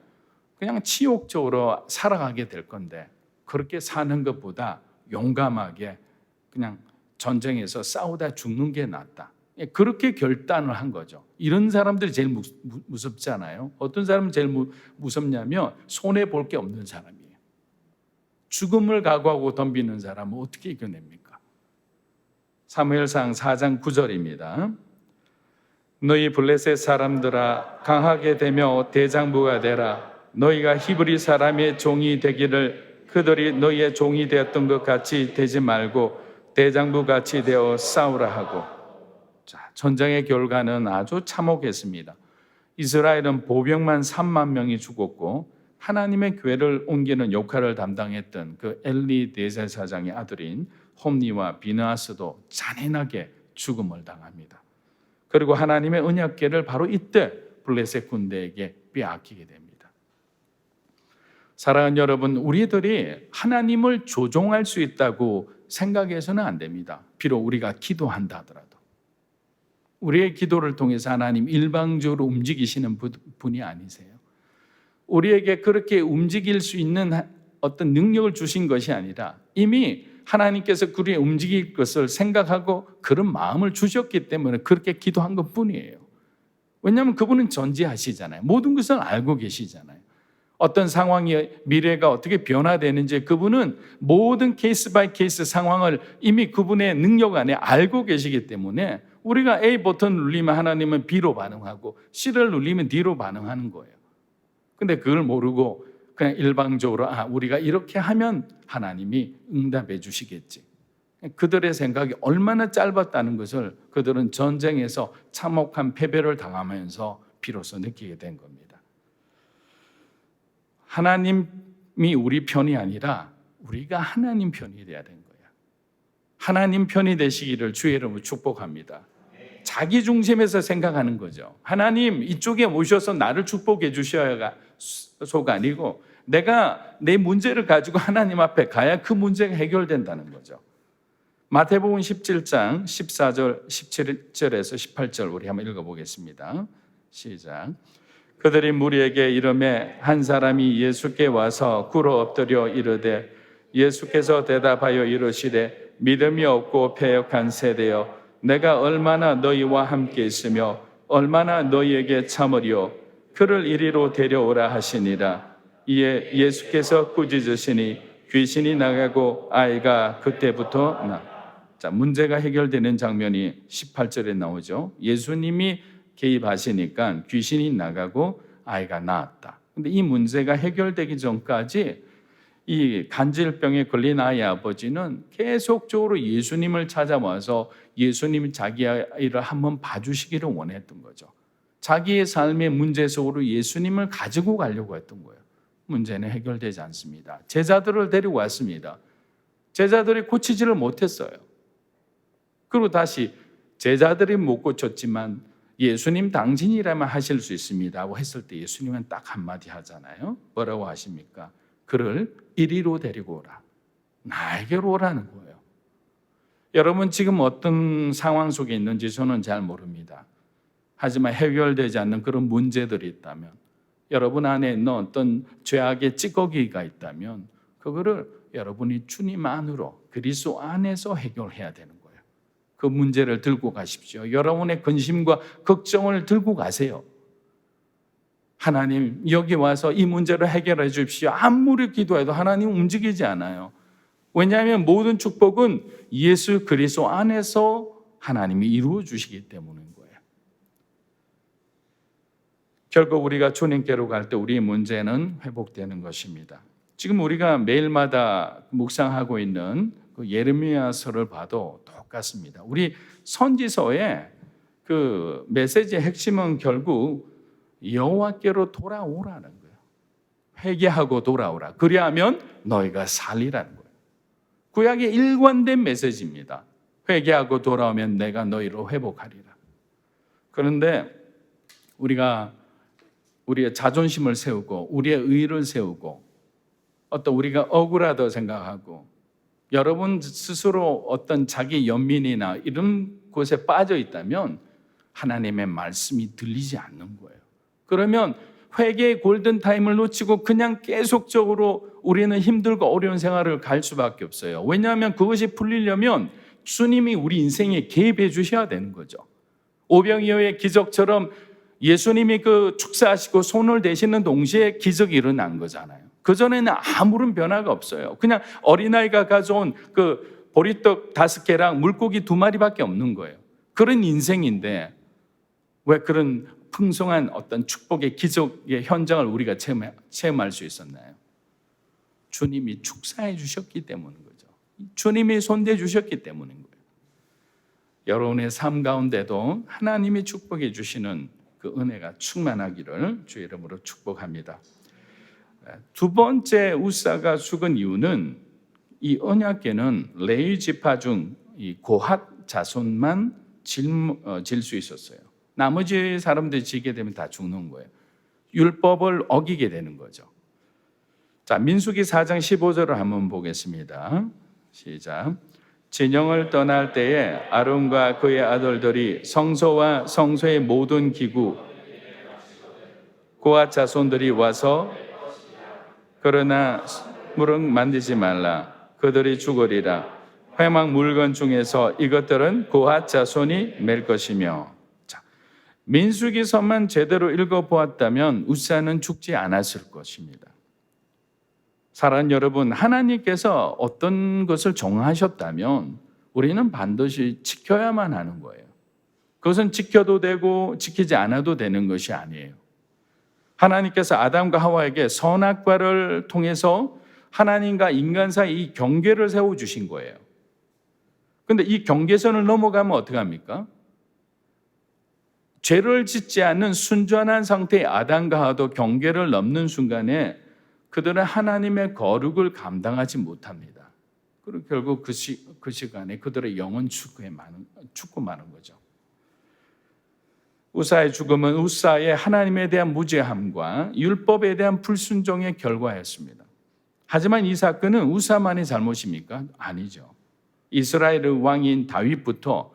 그냥 치욕적으로 살아가게 될 건데 그렇게 사는 것보다 용감하게 그냥 전쟁에서 싸우다 죽는 게 낫다. 그렇게 결단을 한 거죠. 이런 사람들이 제일 무섭잖아요. 어떤 사람은 제일 무섭냐면 손해 볼 게 없는 사람이에요. 죽음을 각오하고 덤비는 사람은 어떻게 이겨냅니까? 사무엘상 4장 9절입니다. 너희 블레셋 사람들아 강하게 되며 대장부가 되라. 너희가 히브리 사람의 종이 되기를 그들이 너희의 종이 되었던 것 같이 되지 말고 대장부 같이 되어 싸우라 하고. 자, 전쟁의 결과는 아주 참혹했습니다. 이스라엘은 보병만 3만 명이 죽었고 하나님의 교회를 옮기는 역할을 담당했던 그 엘리 대제사장의 아들인 홈니와 비느하스도 잔인하게 죽음을 당합니다. 그리고 하나님의 언약궤를 바로 이때 블레셋 군대에게 빼앗기게 됩니다. 사랑하는 여러분, 우리들이 하나님을 조종할 수 있다고 생각해서는 안 됩니다. 비록 우리가 기도한다 하더라도. 우리의 기도를 통해서 하나님 일방적으로 움직이시는 분이 아니세요. 우리에게 그렇게 움직일 수 있는 어떤 능력을 주신 것이 아니라 이미 하나님께서 그리 움직일 것을 생각하고 그런 마음을 주셨기 때문에 그렇게 기도한 것뿐이에요. 왜냐하면 그분은 전지하시잖아요. 모든 것을 알고 계시잖아요. 어떤 상황이 미래가 어떻게 변화되는지 그분은 모든 케이스 바이 케이스 상황을 이미 그분의 능력 안에 알고 계시기 때문에 우리가 A 버튼 누르면 하나님은 B로 반응하고 C를 누르면 D로 반응하는 거예요. 근데 그걸 모르고 그냥 일방적으로 우리가 이렇게 하면 하나님이 응답해 주시겠지. 그들의 생각이 얼마나 짧았다는 것을 그들은 전쟁에서 참혹한 패배를 당하면서 비로소 느끼게 된 겁니다. 하나님이 우리 편이 아니라 우리가 하나님 편이 돼야 된 거예요. 하나님 편이 되시기를 주의 이름으로 축복합니다. 자기 중심에서 생각하는 거죠. 하나님 이쪽에 오셔서 나를 축복해 주셔야가 아니고 내가 내 문제를 가지고 하나님 앞에 가야 그 문제가 해결된다는 거죠. 마태복음 17장 14절 17절에서 18절 우리 한번 읽어보겠습니다. 시작. 그들이 무리에게 이르매 한 사람이 예수께 와서 꿇어 엎드려 이르되 예수께서 대답하여 이르시되 믿음이 없고 패역한 세대여 내가 얼마나 너희와 함께 있으며 얼마나 너희에게 참으리요 그를 이리로 데려오라 하시니라. 이에 예수께서 꾸짖으시니 귀신이 나가고 아이가 그때부터 자, 문제가 해결되는 장면이 18절에 나오죠. 예수님이 개입하시니까 귀신이 나가고 아이가 나았다. 근데 이 문제가 해결되기 전까지 이 간질병에 걸린 아이의 아버지는 계속적으로 예수님을 찾아와서 예수님이 자기 아이를 한번 봐주시기를 원했던 거죠. 자기의 삶의 문제 속으로 예수님을 가지고 가려고 했던 거예요. 문제는 해결되지 않습니다. 제자들을 데리고 왔습니다. 제자들이 고치지를 못했어요. 그리고 다시 제자들이 못 고쳤지만 예수님 당신이라면 하실 수 있습니다 하고 했을 때 예수님은 딱 한마디 하잖아요. 뭐라고 하십니까? 그를 이리로 데리고 오라. 나에게로 오라는 거예요. 여러분 지금 어떤 상황 속에 있는지 저는 잘 모릅니다. 하지만 해결되지 않는 그런 문제들이 있다면 여러분 안에 있는 어떤 죄악의 찌꺼기가 있다면 그거를 여러분이 주님 안으로 그리스도 안에서 해결해야 되는 거예요. 그 문제를 들고 가십시오. 여러분의 근심과 걱정을 들고 가세요. 하나님 여기 와서 이 문제를 해결해 주십시오. 아무리 기도해도 하나님 움직이지 않아요. 왜냐하면 모든 축복은 예수 그리스도 안에서 하나님이 이루어 주시기 때문인 거예요. 결국 우리가 주님께로 갈 때 우리의 문제는 회복되는 것입니다. 지금 우리가 매일마다 묵상하고 있는 그 예레미야서를 봐도 똑같습니다. 우리 선지서의 그 메시지의 핵심은 결국 여호와께로 돌아오라는 거예요. 회개하고 돌아오라. 그리하면 너희가 살리라는 거예요. 구약의 일관된 메시지입니다. 회개하고 돌아오면 내가 너희를 회복하리라. 그런데 우리가 우리의 자존심을 세우고 우리의 의를 세우고 어떤 우리가 억울하다고 생각하고 여러분 스스로 어떤 자기 연민이나 이런 곳에 빠져 있다면 하나님의 말씀이 들리지 않는 거예요. 그러면 회개의 골든타임을 놓치고 그냥 계속적으로 우리는 힘들고 어려운 생활을 갈 수밖에 없어요. 왜냐하면 그것이 풀리려면 주님이 우리 인생에 개입해 주셔야 되는 거죠. 오병이어의 기적처럼 예수님이 그 축사하시고 손을 대시는 동시에 기적이 일어난 거잖아요. 그전에는 아무런 변화가 없어요. 그냥 어린아이가 가져온 그 보리떡 5개랑 물고기 2마리밖에 없는 거예요. 그런 인생인데 왜 그런 풍성한 어떤 축복의 기적의 현장을 우리가 체험할 수 있었나요? 주님이 축사해 주셨기 때문인 거죠. 주님이 손대 주셨기 때문인 거예요. 여러분의 삶 가운데도 하나님이 축복해 주시는 그 은혜가 충만하기를 주의 이름으로 축복합니다. 두 번째 우사가 죽은 이유는 이 언약궤는 레위 지파 중 이 고핫 자손만 질 수 있었어요. 나머지 사람들이 지게 되면 다 죽는 거예요. 율법을 어기게 되는 거죠. 자, 민수기 4장 15절을 한번 보겠습니다. 시작. 진영을 떠날 때에 아론과 그의 아들들이 성소와 성소의 모든 기구 고핫 자손들이 와서 그러나 무릇 만지지 말라. 그들이 죽으리라. 회막 물건 중에서 이것들은 고핫 자손이 맬 것이며. 자, 민수기서만 제대로 읽어보았다면 우사는 죽지 않았을 것입니다. 사랑하는 여러분, 하나님께서 어떤 것을 정하셨다면 우리는 반드시 지켜야만 하는 거예요. 그것은 지켜도 되고 지키지 않아도 되는 것이 아니에요. 하나님께서 아담과 하와에게 선악과를 통해서 하나님과 인간 사이 이 경계를 세워주신 거예요. 그런데 이 경계선을 넘어가면 어떻게 합니까? 죄를 짓지 않는 순전한 상태의 아담과 하와도 경계를 넘는 순간에 그들은 하나님의 거룩을 감당하지 못합니다. 그리고 결국 그 시간에 그들의 영혼 죽고 마는 거죠. 우사의 죽음은 우사의 하나님에 대한 무죄함과 율법에 대한 불순종의 결과였습니다. 하지만 이 사건은 우사만의 잘못입니까? 아니죠. 이스라엘의 왕인 다윗부터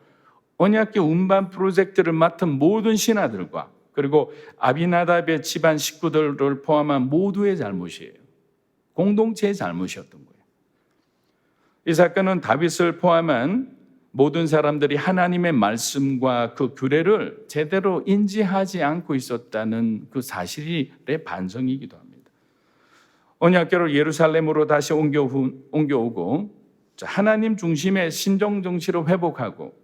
언약궤 운반 프로젝트를 맡은 모든 신하들과 그리고 아비나답의 집안 식구들을 포함한 모두의 잘못이에요. 공동체의 잘못이었던 거예요. 이 사건은 다윗을 포함한 모든 사람들이 하나님의 말씀과 그 규례를 제대로 인지하지 않고 있었다는 그 사실의 반성이기도 합니다. 언약궤를 예루살렘으로 다시 옮겨오고 하나님 중심의 신정 정치를 회복하고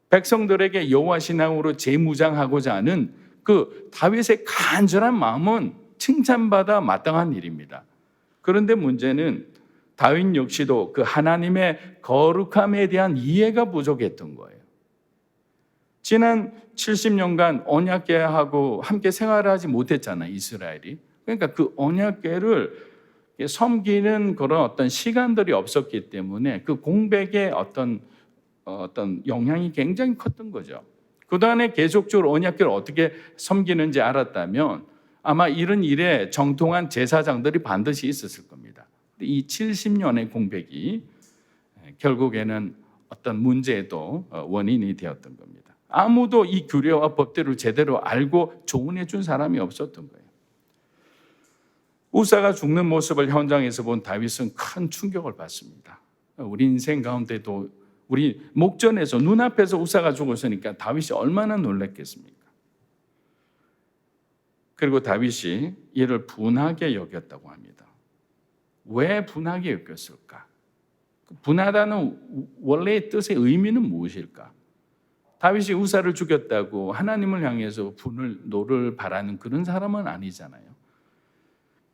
백성들에게 여호와 신앙으로 재무장하고자 하는 그 다윗의 간절한 마음은 칭찬받아 마땅한 일입니다. 그런데 문제는 다윗 역시도 그 하나님의 거룩함에 대한 이해가 부족했던 거예요. 지난 70년간 언약궤하고 함께 생활하지 못했잖아요, 이스라엘이. 그러니까 그 언약궤를 섬기는 그런 어떤 시간들이 없었기 때문에 그 공백의 어떤 영향이 굉장히 컸던 거죠. 그동안에 계속적으로 언약궤를 어떻게 섬기는지 알았다면 아마 이런 일에 정통한 제사장들이 반드시 있었을 겁니다. 이 70년의 공백이 결국에는 어떤 문제에도 원인이 되었던 겁니다. 아무도 이 규례와 법대로 제대로 알고 조언해 준 사람이 없었던 거예요. 우사가 죽는 모습을 현장에서 본 다윗은 큰 충격을 받습니다. 우리 인생 가운데도 우리 목전에서 눈앞에서 우사가 죽었으니까 다윗이 얼마나 놀랐겠습니까? 그리고 다윗이 이를 분하게 여겼다고 합니다. 왜 분하게 여겼을까? 분하다는 원래의 뜻의 의미는 무엇일까? 다윗이 우사를 죽였다고 하나님을 향해서 분을 바라는 그런 사람은 아니잖아요.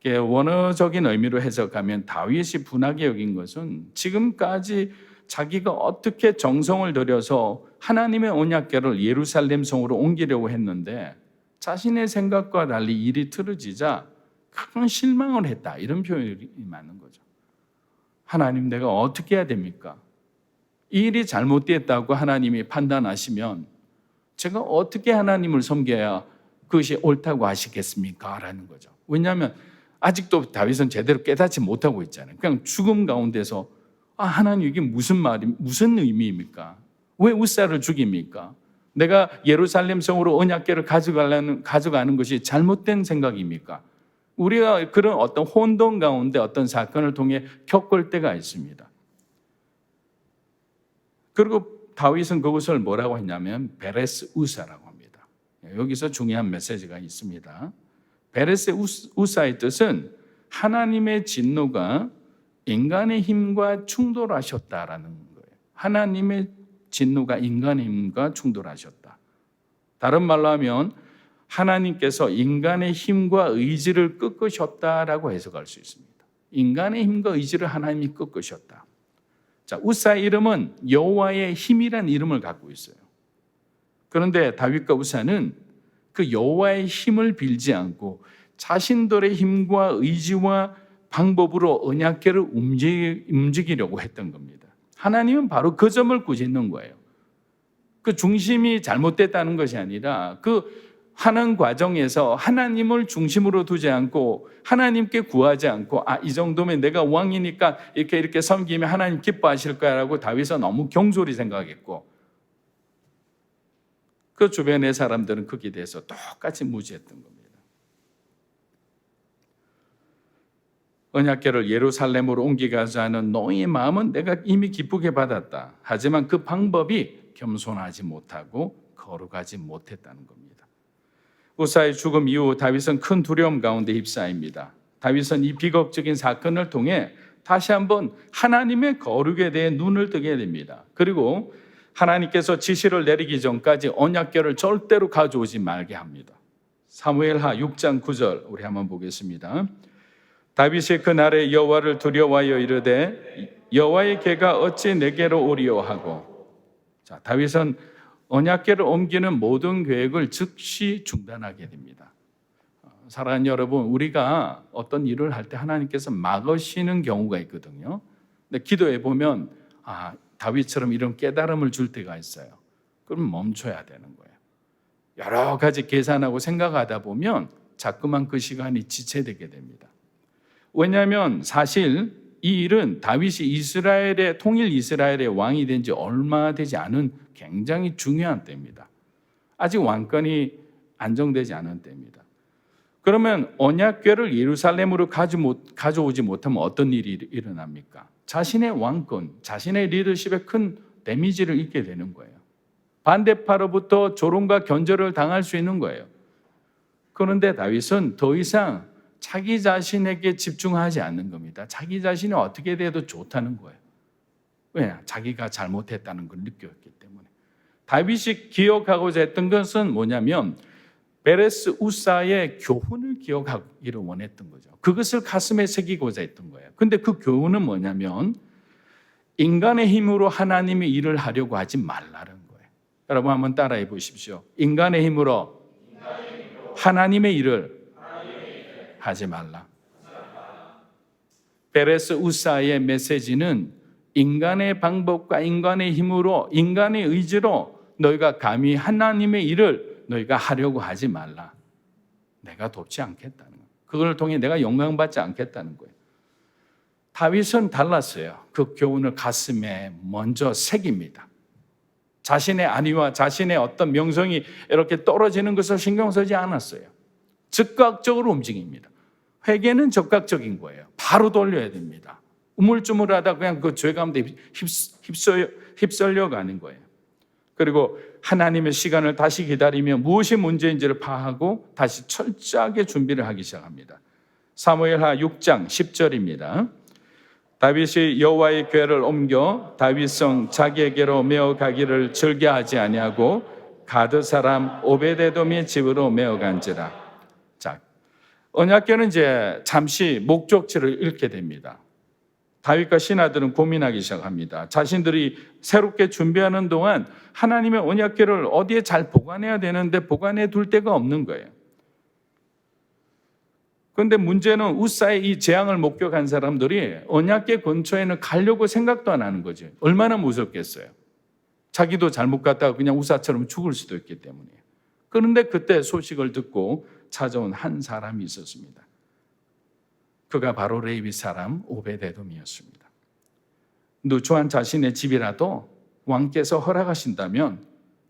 원어적인 의미로 해석하면 다윗이 분하게 여긴 것은 지금까지 자기가 어떻게 정성을 들여서 하나님의 언약궤를 예루살렘 성으로 옮기려고 했는데 자신의 생각과 달리 일이 틀어지자 큰 실망을 했다, 이런 표현이 많은 거죠. 하나님, 내가 어떻게 해야 됩니까? 이 일이 잘못됐다고 하나님이 판단하시면 제가 어떻게 하나님을 섬겨야 그것이 옳다고 하시겠습니까? 라는 거죠. 왜냐하면 아직도 다윗은 제대로 깨닫지 못하고 있잖아요. 그냥 죽음 가운데서 하나님, 이게 무슨 의미입니까? 왜 우사를 죽입니까? 내가 예루살렘 성으로 언약궤를 가져가는 것이 잘못된 생각입니까? 우리가 그런 어떤 혼돈 가운데 어떤 사건을 통해 겪을 때가 있습니다. 그리고 다윗은 그것을 뭐라고 했냐면 베레스 우사라고 합니다. 여기서 중요한 메시지가 있습니다. 베레스 우사의 뜻은 하나님의 진노가 인간의 힘과 충돌하셨다라는 거예요. 하나님의 진노가 인간의 힘과 충돌하셨다. 다른 말로 하면 하나님께서 인간의 힘과 의지를 꺾으셨다라고 해석할 수 있습니다. 인간의 힘과 의지를 하나님이 꺾으셨다. 자, 우사의 이름은 여호와의 힘이라는 이름을 갖고 있어요. 그런데 다윗과 우사는 그 여호와의 힘을 빌지 않고 자신들의 힘과 의지와 방법으로 언약궤를 움직이려고 했던 겁니다. 하나님은 바로 그 점을 꾸짖는 거예요. 그 중심이 잘못됐다는 것이 아니라 그 하는 과정에서 하나님을 중심으로 두지 않고 하나님께 구하지 않고 이 정도면 내가 왕이니까 이렇게 섬기면 하나님 기뻐하실 거야라고 다윗은 너무 경솔히 생각했고 그 주변의 사람들은 거기에 대해서 똑같이 무지했던 겁니다. 언약궤를 예루살렘으로 옮기가자 하는 노예의 마음은 내가 이미 기쁘게 받았다. 하지만 그 방법이 겸손하지 못하고 거룩하지 못했다는 겁니다. 우사의 죽음 이후 다윗은 큰 두려움 가운데 휩싸입니다. 다윗은 이 비극적인 사건을 통해 다시 한번 하나님의 거룩에 대해 눈을 뜨게 됩니다. 그리고 하나님께서 지시를 내리기 전까지 언약궤를 절대로 가져오지 말게 합니다. 사무엘하 6장 9절 우리 한번 보겠습니다. 다윗이 그날에 여호와를 두려워하여 이르되 여호와의 궤가 어찌 내게로 오리요 하고, 자, 다윗은 언약궤를 옮기는 모든 계획을 즉시 중단하게 됩니다. 사랑하는 여러분, 우리가 어떤 일을 할 때 하나님께서 막으시는 경우가 있거든요. 근데 기도해 보면 다윗처럼 이런 깨달음을 줄 때가 있어요. 그럼 멈춰야 되는 거예요. 여러 가지 계산하고 생각하다 보면 자꾸만 그 시간이 지체되게 됩니다. 왜냐하면 사실 이 일은 다윗이 통일 이스라엘의 왕이 된 지 얼마 되지 않은 굉장히 중요한 때입니다. 아직 왕권이 안정되지 않은 때입니다. 그러면 언약궤를 예루살렘으로 가져오지 못하면 어떤 일이 일어납니까? 자신의 왕권, 자신의 리더십에 큰 데미지를 입게 되는 거예요. 반대파로부터 조롱과 견제를 당할 수 있는 거예요. 그런데 다윗은 더 이상 자기 자신에게 집중하지 않는 겁니다. 자기 자신이 어떻게 돼도 좋다는 거예요. 왜? 자기가 잘못했다는 걸 느꼈기 때문에. 다윗이 기억하고자 했던 것은 뭐냐면 베레스 우사의 교훈을 기억하기를 원했던 거죠. 그것을 가슴에 새기고자 했던 거예요. 근데 그 교훈은 뭐냐면 인간의 힘으로 하나님의 일을 하려고 하지 말라는 거예요. 여러분 한번 따라해 보십시오. 인간의 힘으로 하나님의 일을 하지 말라. 베레스 우사의 메시지는 인간의 방법과 인간의 힘으로, 인간의 의지로 너희가 감히 하나님의 일을 너희가 하려고 하지 말라. 내가 돕지 않겠다는 거예요. 그걸 통해 내가 영광받지 않겠다는 거예요. 다윗은 달랐어요. 그 교훈을 가슴에 먼저 새깁니다. 자신의 안위와 자신의 어떤 명성이 이렇게 떨어지는 것을 신경 쓰지 않았어요. 즉각적으로 움직입니다. 회개는 적극적인 거예요. 바로 돌려야 됩니다. 우물쭈물하다 그냥 그 죄 가운데 휩쓸려 가는 거예요. 그리고 하나님의 시간을 다시 기다리며 무엇이 문제인지를 파악하고 다시 철저하게 준비를 하기 시작합니다. 사무엘하 6장 10절입니다. 다윗이 여호와의 궤를 옮겨 다윗성 자기에게로 메어 가기를 즐겨하지 아니하고 가드 사람 오베데돔의 집으로 메어 간지라. 자, 언약궤는 이제 잠시 목적지를 잃게 됩니다. 다윗과 신하들은 고민하기 시작합니다. 자신들이 새롭게 준비하는 동안 하나님의 언약궤를 어디에 잘 보관해야 되는데 보관해 둘 데가 없는 거예요. 그런데 문제는 우사의 이 재앙을 목격한 사람들이 언약궤 근처에는 가려고 생각도 안 하는 거죠. 얼마나 무섭겠어요. 자기도 잘못 갔다가 그냥 우사처럼 죽을 수도 있기 때문이에요. 그런데 그때 소식을 듣고 찾아온 한 사람이 있었습니다. 그가 바로 레위 사람 오베데돔이었습니다. 누추한 자신의 집이라도 왕께서 허락하신다면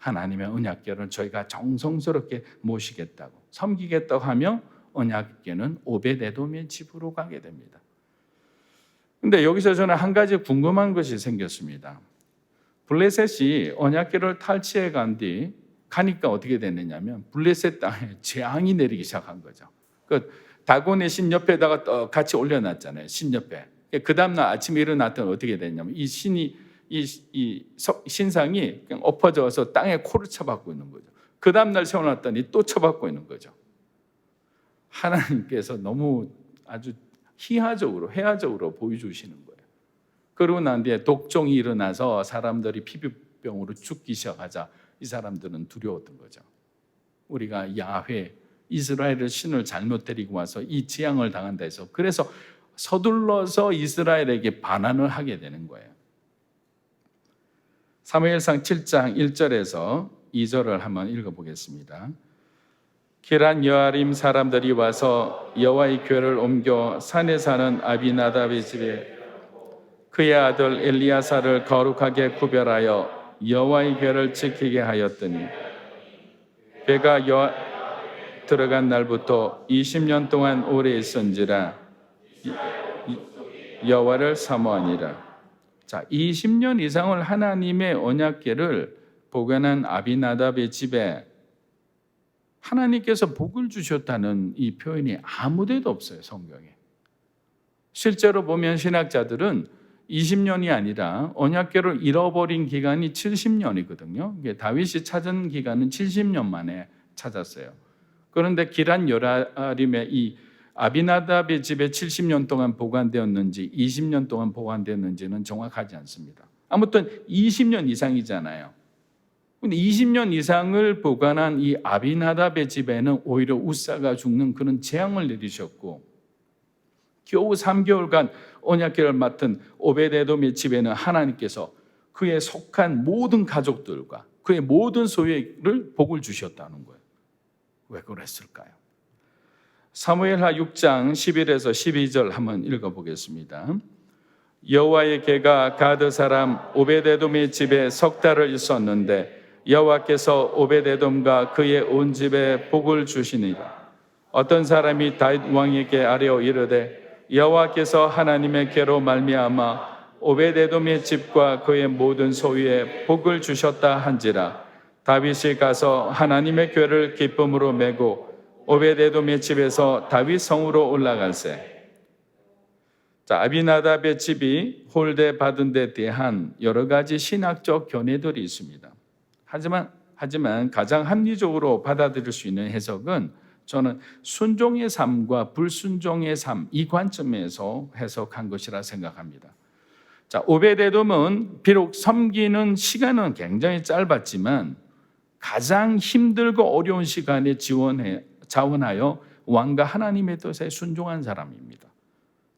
하나님의 언약궤를 저희가 정성스럽게 모시겠다고 섬기겠다고 하며 언약궤는 오벳에돔의 집으로 가게 됩니다. 근데 여기서 저는 한 가지 궁금한 것이 생겼습니다. 블레셋이 언약궤를 탈취해 간 뒤 가니까 어떻게 됐느냐면 블레셋 땅에 재앙이 내리기 시작한 거죠. 그 다곤의 신 옆에다가 같이 올려놨잖아요. 신 옆에. 그 다음날 아침에 일어났더니 어떻게 됐냐면 이 신이 이 신상이 그냥 엎어져서 땅에 코를 쳐박고 있는 거죠. 그 다음날 세워놨더니 또 쳐박고 있는 거죠. 하나님께서 너무 아주 희화적으로 해화적으로 보여주시는 거예요. 그러고 난 뒤에 독종이 일어나서 사람들이 피부병으로 죽기 시작하자 이 사람들은 두려웠던 거죠. 우리가 야훼 이스라엘의 신을 잘못 데리고 와서 이 재앙을 당한다 해서 그래서 서둘러서 이스라엘에게 반환을 하게 되는 거예요. 사무엘상 7장 1절에서 2절을 한번 읽어보겠습니다. 기란 여아림 사람들이 와서 여호와의 궤를 옮겨 산에 사는 아비나답의 집에 그의 아들 엘리야사를 거룩하게 구별하여 여호와의 궤를 지키게 하였더니 궤가 들어간 날부터 20년 동안 오래 있은지라 여호와를 사모하니라. 자, 20년 이상을 하나님의 언약궤를 보관한 아비나답의 집에 하나님께서 복을 주셨다는 이 표현이 아무데도 없어요, 성경에. 실제로 보면 신학자들은 20년이 아니라 언약궤를 잃어버린 기간이 70년이거든요. 다윗이 찾은 기간은 70년 만에 찾았어요. 그런데 기란 여아림의 이 아비나답의 집에 70년 동안 보관되었는지 20년 동안 보관되었는지는 정확하지 않습니다. 아무튼 20년 이상이잖아요. 근데 20년 이상을 보관한 이 아비나답의 집에는 오히려 우사가 죽는 그런 재앙을 내리셨고 겨우 3개월간 언약궤를 맡은 오벳에돔의 집에는 하나님께서 그에 속한 모든 가족들과 그의 모든 소유를 복을 주셨다는 거예요. 왜 그랬을까요? 사무엘하 6장 11에서 12절 한번 읽어보겠습니다. 여호와의 궤가 가드 사람 오벳에돔의 집에 석 달을 있었는데 여호와께서 오벳에돔과 그의 온 집에 복을 주시니라. 어떤 사람이 다윗 왕에게 아뢰어 이르되 여호와께서 하나님의 궤로 말미암아 오벳에돔의 집과 그의 모든 소유에 복을 주셨다 한지라. 다윗이 가서 하나님의 궤를 기쁨으로 메고 오벳에돔의 집에서 다윗 성으로 올라갈세. 자, 아비나답의 집이 홀대 받은 데 대한 여러 가지 신학적 견해들이 있습니다. 하지만 가장 합리적으로 받아들일 수 있는 해석은 저는 순종의 삶과 불순종의 삶 이 관점에서 해석한 것이라 생각합니다. 자, 오벳에돔은 비록 섬기는 시간은 굉장히 짧았지만 가장 힘들고 어려운 시간에 자원하여 왕과 하나님의 뜻에 순종한 사람입니다.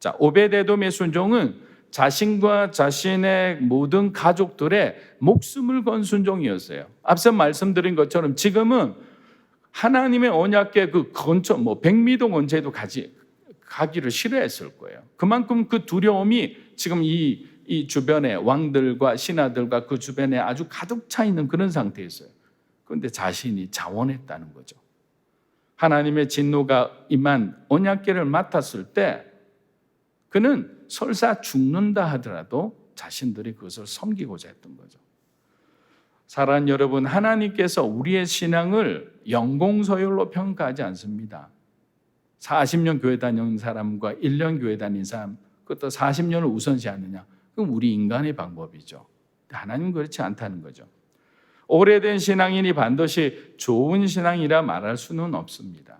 자, 오벳에돔의 순종은 자신과 자신의 모든 가족들의 목숨을 건 순종이었어요. 앞서 말씀드린 것처럼 지금은 하나님의 언약궤 그 근처 100미터 근처에도 가기를 싫어했을 거예요. 그만큼 그 두려움이 지금 이 주변에 왕들과 신하들과 그 주변에 아주 가득 차 있는 그런 상태였어요. 그런데 자신이 자원했다는 거죠. 하나님의 진노가 임한 언약궤를 맡았을 때 그는 설사 죽는다 하더라도 자신들이 그것을 섬기고자 했던 거죠. 사랑하는 여러분, 하나님께서 우리의 신앙을 연공서열로 평가하지 않습니다. 40년 교회 다니는 사람과 1년 교회 다닌 사람, 그것도 40년을 우선시하느냐? 그건 우리 인간의 방법이죠. 하나님은 그렇지 않다는 거죠. 오래된 신앙인이 반드시 좋은 신앙이라 말할 수는 없습니다.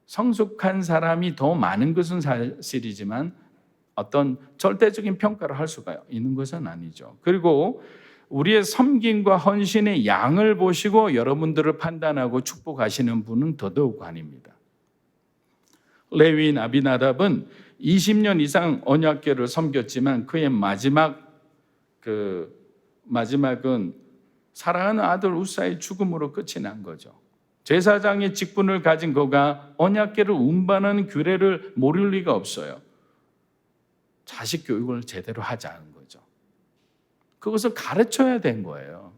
성숙한 사람이 더 많은 것은 사실이지만 어떤 절대적인 평가를 할 수가 있는 것은 아니죠. 그리고 우리의 섬김과 헌신의 양을 보시고 여러분들을 판단하고 축복하시는 분은 더더욱 아닙니다. 레위인 아비나답은 20년 이상 언약궤를 섬겼지만 그의 마지막은 사랑하는 아들 우사의 죽음으로 끝이 난 거죠. 제사장의 직분을 가진 그가 언약궤를 운반하는 규례를 모를 리가 없어요. 자식 교육을 제대로 하지 않은 거죠. 그것을 가르쳐야 된 거예요.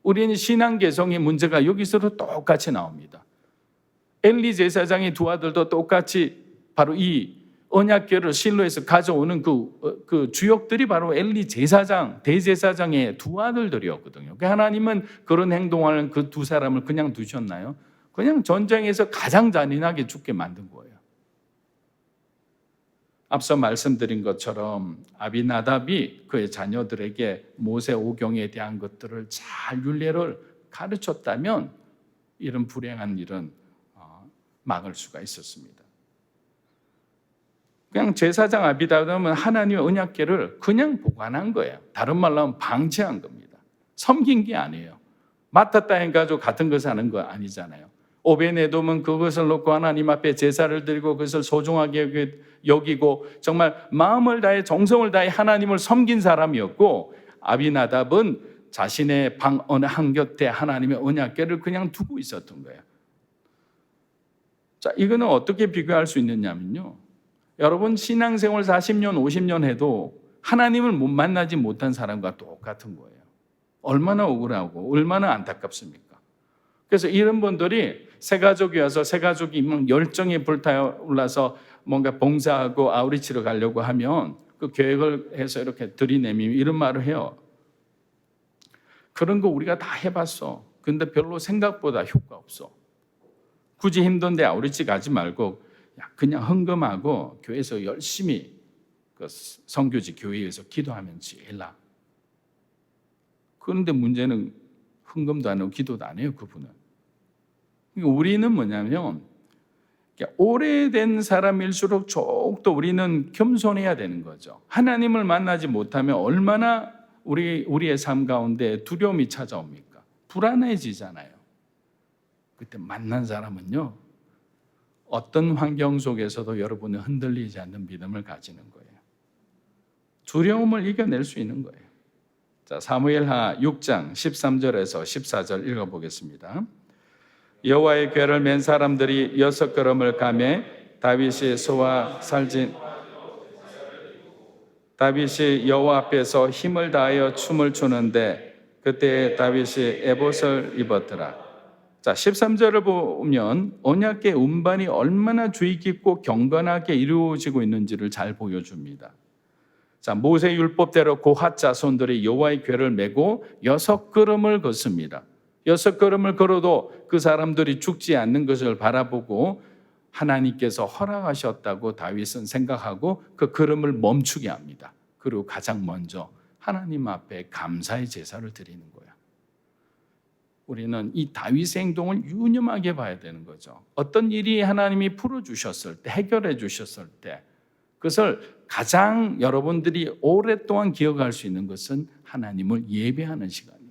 우리는 신앙 개성의 문제가 여기서도 똑같이 나옵니다. 엘리 제사장의 두 아들도 똑같이 바로 이 언약궤를 실로에서 가져오는 그 주역들이 바로 엘리 제사장, 대제사장의 두 아들들이었거든요. 하나님은 그런 행동하는 그 두 사람을 그냥 두셨나요? 그냥 전쟁에서 가장 잔인하게 죽게 만든 거예요. 앞서 말씀드린 것처럼 아비나답이 그의 자녀들에게 모세 오경에 대한 것들을 잘 율례를 가르쳤다면 이런 불행한 일은 막을 수가 있었습니다. 그냥 제사장 아비나답은 하나님의 언약궤를 그냥 보관한 거예요. 다른 말로 하면 방치한 겁니다. 섬긴 게 아니에요. 맡았다 해가지고 같은 것을 하는 거 아니잖아요. 오베네돔은 그것을 놓고 하나님 앞에 제사를 드리고 그것을 소중하게 여기고 정말 마음을 다해 정성을 다해 하나님을 섬긴 사람이었고, 아비나답은 자신의 방 어느 한곁에 하나님의 언약궤를 그냥 두고 있었던 거예요. 자, 이거는 어떻게 비교할 수 있느냐면요, 여러분 신앙생활 40년 50년 해도 하나님을 못 만나지 못한 사람과 똑같은 거예요. 얼마나 억울하고 얼마나 안타깝습니까? 그래서 이런 분들이 새가족이 와서 새가족이 막 열정에 불타올라서 뭔가 봉사하고 아우리치러 가려고 하면 그 계획을 해서 이렇게 들이내미면 이런 말을 해요. 그런 거 우리가 다 해봤어. 근데 별로 생각보다 효과 없어. 굳이 힘든데 아우리치 가지 말고 그냥 헌금하고 교회에서 열심히 그 선교지 교회에서 기도하면 제일 나아. 그런데 문제는 헌금도 안 하고 기도도 안 해요, 그분은. 우리는 뭐냐면 오래된 사람일수록 더욱더 우리는 겸손해야 되는 거죠. 하나님을 만나지 못하면 얼마나 우리의 삶 가운데 두려움이 찾아옵니까? 불안해지잖아요. 그때 만난 사람은요, 어떤 환경 속에서도 여러분은 흔들리지 않는 믿음을 가지는 거예요. 두려움을 이겨낼 수 있는 거예요. 자, 사무엘하 6장 13절에서 14절 읽어보겠습니다. 여호와의 궤를 맨 사람들이 6걸음을 가매 다윗이 여호와 앞에서 힘을 다하여 춤을 추는데 그때 다윗이 에봇을 입었더라. 자, 13절을 보면 언약궤 운반이 얼마나 주의 깊고 경건하게 이루어지고 있는지를 잘 보여줍니다. 자, 모세 율법대로 고핫 자손들이 여호와의 궤를 메고 6걸음을 걷습니다. 6걸음을 걸어도 그 사람들이 죽지 않는 것을 바라보고 하나님께서 허락하셨다고 다윗은 생각하고 그 걸음을 멈추게 합니다. 그리고 가장 먼저 하나님 앞에 감사의 제사를 드리는 거예요. 우리는 이 다윗의 행동을 유념하게 봐야 되는 거죠. 어떤 일이 하나님이 풀어주셨을 때, 해결해 주셨을 때 그것을 가장 여러분들이 오랫동안 기억할 수 있는 것은 하나님을 예배하는 시간이에요.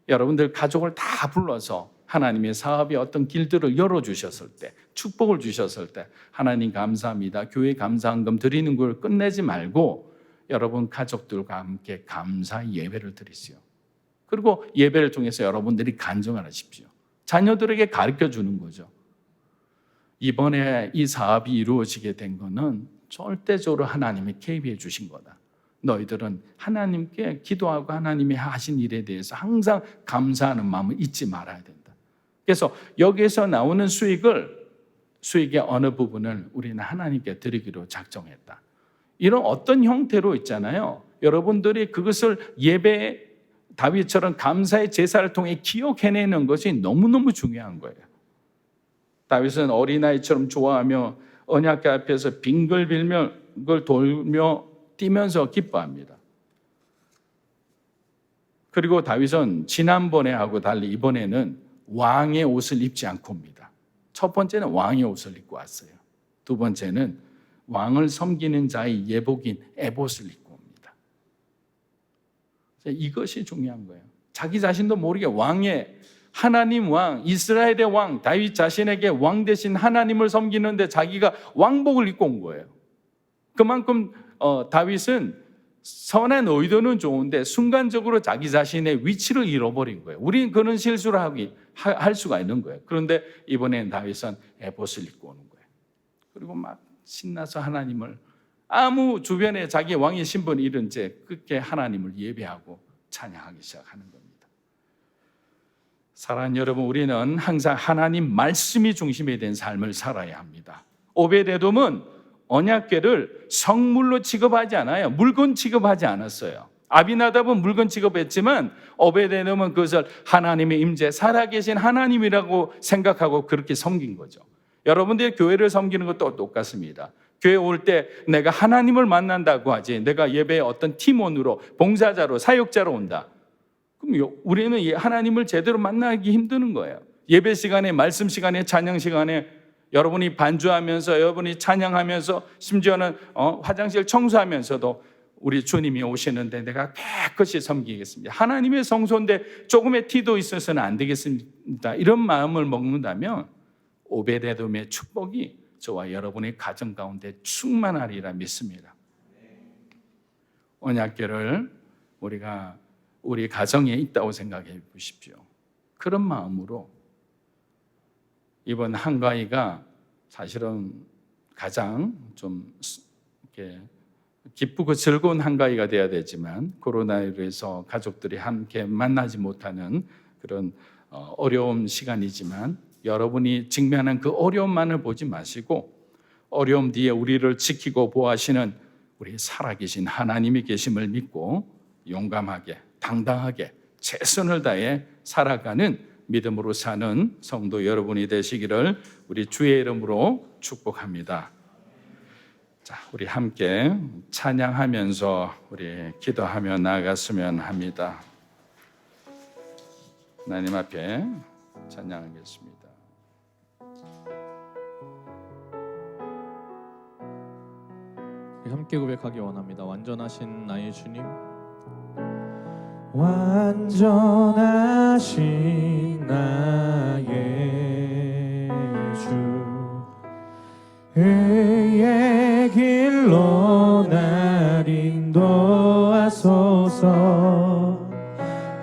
여러분들 가족을 다 불러서 하나님의 사업에 어떤 길들을 열어주셨을 때, 축복을 주셨을 때 하나님 감사합니다, 교회 감사헌금 드리는 걸 끝내지 말고 여러분 가족들과 함께 감사 예배를 드리세요. 그리고 예배를 통해서 여러분들이 간증을 하십시오. 자녀들에게 가르쳐주는 거죠. 이번에 이 사업이 이루어지게 된 거는 절대적으로 하나님이 개입해 주신 거다. 너희들은 하나님께 기도하고 하나님이 하신 일에 대해서 항상 감사하는 마음을 잊지 말아야 된다. 그래서 여기에서 나오는 수익의 어느 부분을 우리는 하나님께 드리기로 작정했다. 이런 어떤 형태로 있잖아요. 여러분들이 그것을 예배 다윗처럼 감사의 제사를 통해 기억해내는 것이 너무너무 중요한 거예요. 다윗은 어린아이처럼 좋아하며 언약궤 앞에서 빙글빌며 그걸 돌며 뛰면서 기뻐합니다. 그리고 다윗은 지난번에 하고 달리 이번에는 왕의 옷을 입지 않고 옵니다. 첫 번째는 왕의 옷을 입고 왔어요. 두 번째는 왕을 섬기는 자의 예복인 에봇을 입고 옵니다. 이것이 중요한 거예요. 자기 자신도 모르게 왕의 하나님 왕, 이스라엘의 왕, 다윗 자신에게 왕 대신 하나님을 섬기는데 자기가 왕복을 입고 온 거예요. 그만큼 다윗은 선한 의도는 좋은데 순간적으로 자기 자신의 위치를 잃어버린 거예요. 우리는 그런 실수를 할 수가 있는 거예요. 그런데 이번엔 다윗은 에봇을 입고 오는 거예요. 그리고 막 신나서 하나님을 아무 주변에 자기 왕의 신분을 잃은 채 그렇게 하나님을 예배하고 찬양하기 시작하는 겁니다. 사랑하는 여러분, 우리는 항상 하나님 말씀이 중심이 된 삶을 살아야 합니다. 오베데돔은 언약궤를 성물로 취급하지 않아요. 물건 취급하지 않았어요. 아비나답은 물건 취급했지만 오베데돔은 그것을 하나님의 임재, 살아계신 하나님이라고 생각하고 그렇게 섬긴 거죠. 여러분들이 교회를 섬기는 것도 똑같습니다. 교회 올 때 내가 하나님을 만난다고 하지, 내가 예배에 어떤 팀원으로, 봉사자로, 사역자로 온다. 그럼 우리는 하나님을 제대로 만나기 힘드는 거예요. 예배 시간에, 말씀 시간에, 찬양 시간에 여러분이 반주하면서, 여러분이 찬양하면서, 심지어는 화장실 청소하면서도 우리 주님이 오시는데 내가 깨끗이 섬기겠습니다. 하나님의 성소인데 조금의 티도 있어서는 안 되겠습니다. 이런 마음을 먹는다면 오베데돔의 축복이 저와 여러분의 가정 가운데 충만하리라 믿습니다. 언약궤를 우리가 우리 가정에 있다고 생각해 보십시오. 그런 마음으로 이번 한가위가 사실은 가장 좀 이렇게 기쁘고 즐거운 한가위가 돼야 되지만 코로나로 해서 가족들이 함께 만나지 못하는 그런 어려운 시간이지만 여러분이 직면한 그 어려움만을 보지 마시고 어려움 뒤에 우리를 지키고 보호하시는 우리 살아계신 하나님이 계심을 믿고 용감하게, 당당하게 최선을 다해 살아가는 믿음으로 사는 성도 여러분이 되시기를 우리 주의 이름으로 축복합니다. 자, 우리 함께 찬양하면서 우리 기도하며 나아갔으면 합니다. 하나님 앞에 찬양하겠습니다. 함께 고백하기 원합니다. 완전하신 나의 주님, 완전하신 나의 주, 의의 길로 날 인도하소서.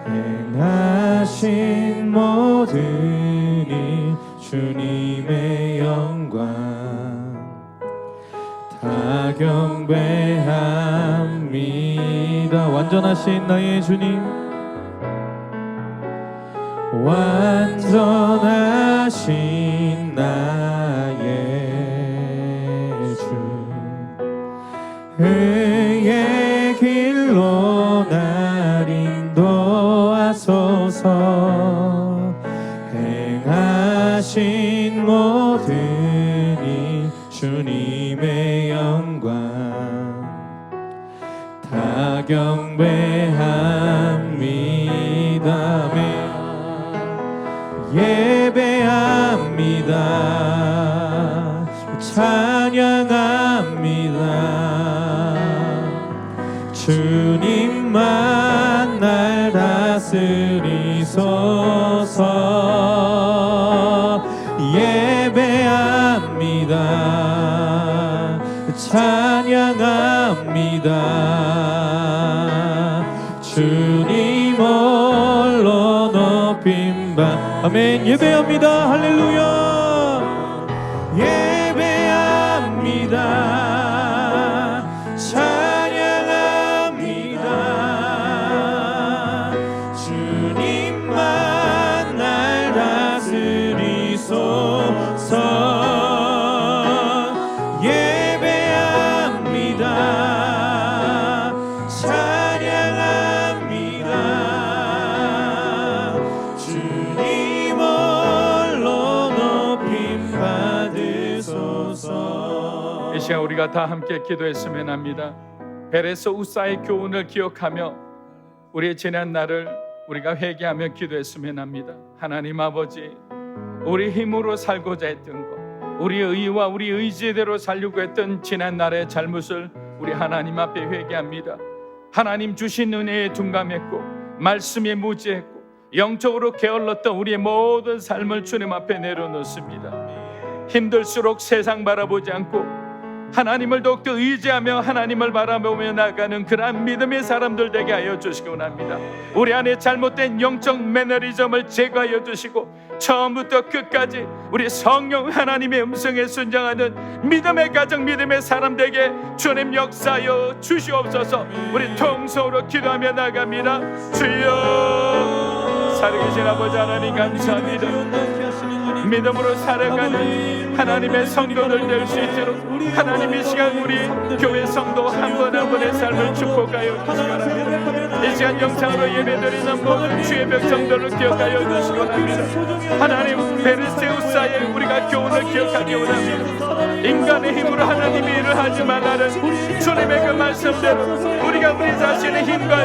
행하신 모든 일 주님의 영광 다 경배합니다. 완전하신 나의 주님, 완전하신 나의 주, 의의 길로 날 인도하소서. 행하신 모든 일 주님의 영광 다 경배합니다. 예배합니다. 찬양합니다. 주님만 날 다스리소서. 예배합니다. 찬양합니다. 주님 홀로 높임 받. 아멘. 예배합니다. 할렐루야. 예배합니다. 찬양합니다. 주님만 날 다스리소서. 예배합니다. 찬양합니다. 주님 홀로 높임 받으소서. 이 시간 우리가 다 함께 기도했으면 합니다. 베레스 우사의 교훈을 기억하며 우리의 지난 날을 우리가 회개하며 기도했으면 합니다. 하나님 아버지, 우리 힘으로 살고자 했던 것, 우리의 의와 우리 의지대로 살려고 했던 지난 날의 잘못을 우리 하나님 앞에 회개합니다. 하나님 주신 은혜에 둔감했고 말씀에 무지했고 영적으로 게을렀던 우리의 모든 삶을 주님 앞에 내려놓습니다. 힘들수록 세상 바라보지 않고 하나님을 더욱더 의지하며 하나님을 바라보며 나가는 그러한 믿음의 사람들 되게 하여 주시기 원합니다. 우리 안에 잘못된 영적 매너리즘을 제거하여 주시고 처음부터 끝까지 우리 성령 하나님의 음성에 순종하는 믿음의 가정, 믿음의 사람 되게 주님 역사하여 주시옵소서. 우리 통성으로 기도하며 나갑니다. 주여 살아계신 아버지 하나님 감사합니다. 믿음으로 살아가는 하나님의 성도들 될 수 있도록 하나님 이 시간 우리 교회 성도 한 분 한 분의 삶을 축복하여 주시옵소서. 이 시간 영상으로 예배드리는 모든 주의 백성들을 기억하여 주시기 원합니다. 하나님 베르세우사의 우리가 교훈을 기억하기 원합니다. 인간의 힘으로 하나님의 일을 하지 말라는 주님의 그 말씀대로 우리가 우리 자신의 힘과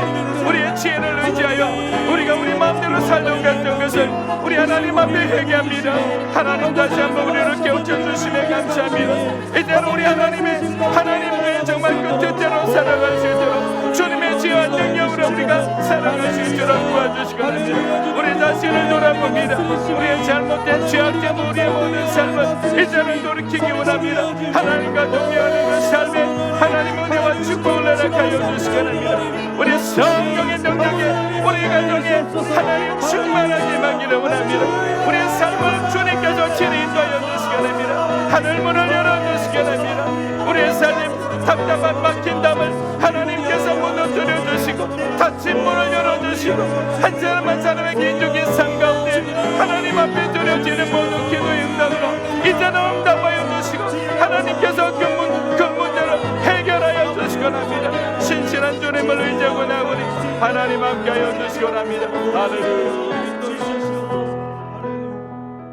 우리의 지혜를 의지하여 우리가 우리 마음대로 살려갔던 것을 우리 하나님 앞에 회개합니다. 하나님 다시 한번 우리를 깨우쳐 주시며 감사합니다. 이제는 우리 하나님의 정말 그 뜻대로 살아갈 수 있도록 주님의 지혜와 능력으로 우리가 살아갈 수 있도록 도와주시기 바랍니다. 우리 자신을 돌아봅니다. 우리의 잘못된 죄악된 우리의 모든 삶을 이제는 돌이키기 원합니다. 하나님과 동행하는 그 삶에 하나님 은혜와 축복을 허락하여 주시기 바랍니다. 우리 성령의 능력에 우리 가정에 하나님 충만하게 임하기를 원합니다. 우리의 삶을 주님께서 친히 인도하여 주시기 바랍니다. 하늘문을 열어주시기 바랍니다. 우리의 삶 답답한 막힌 담을 하나님께서 무너뜨려 주시고 닫힌 문을 열어주시고 한 사람 한 사람의 개인적인 삶 가운데 하나님 앞에 드려지는 모든 기도의 응답으로 이제는 응답하여 주시고 하나님께서 그 문제를 해결하여 주시기 원합니다. 신실한 주님을 의지하고 나오니 하나님 함께하여 주시기 원합니다. 할렐루야.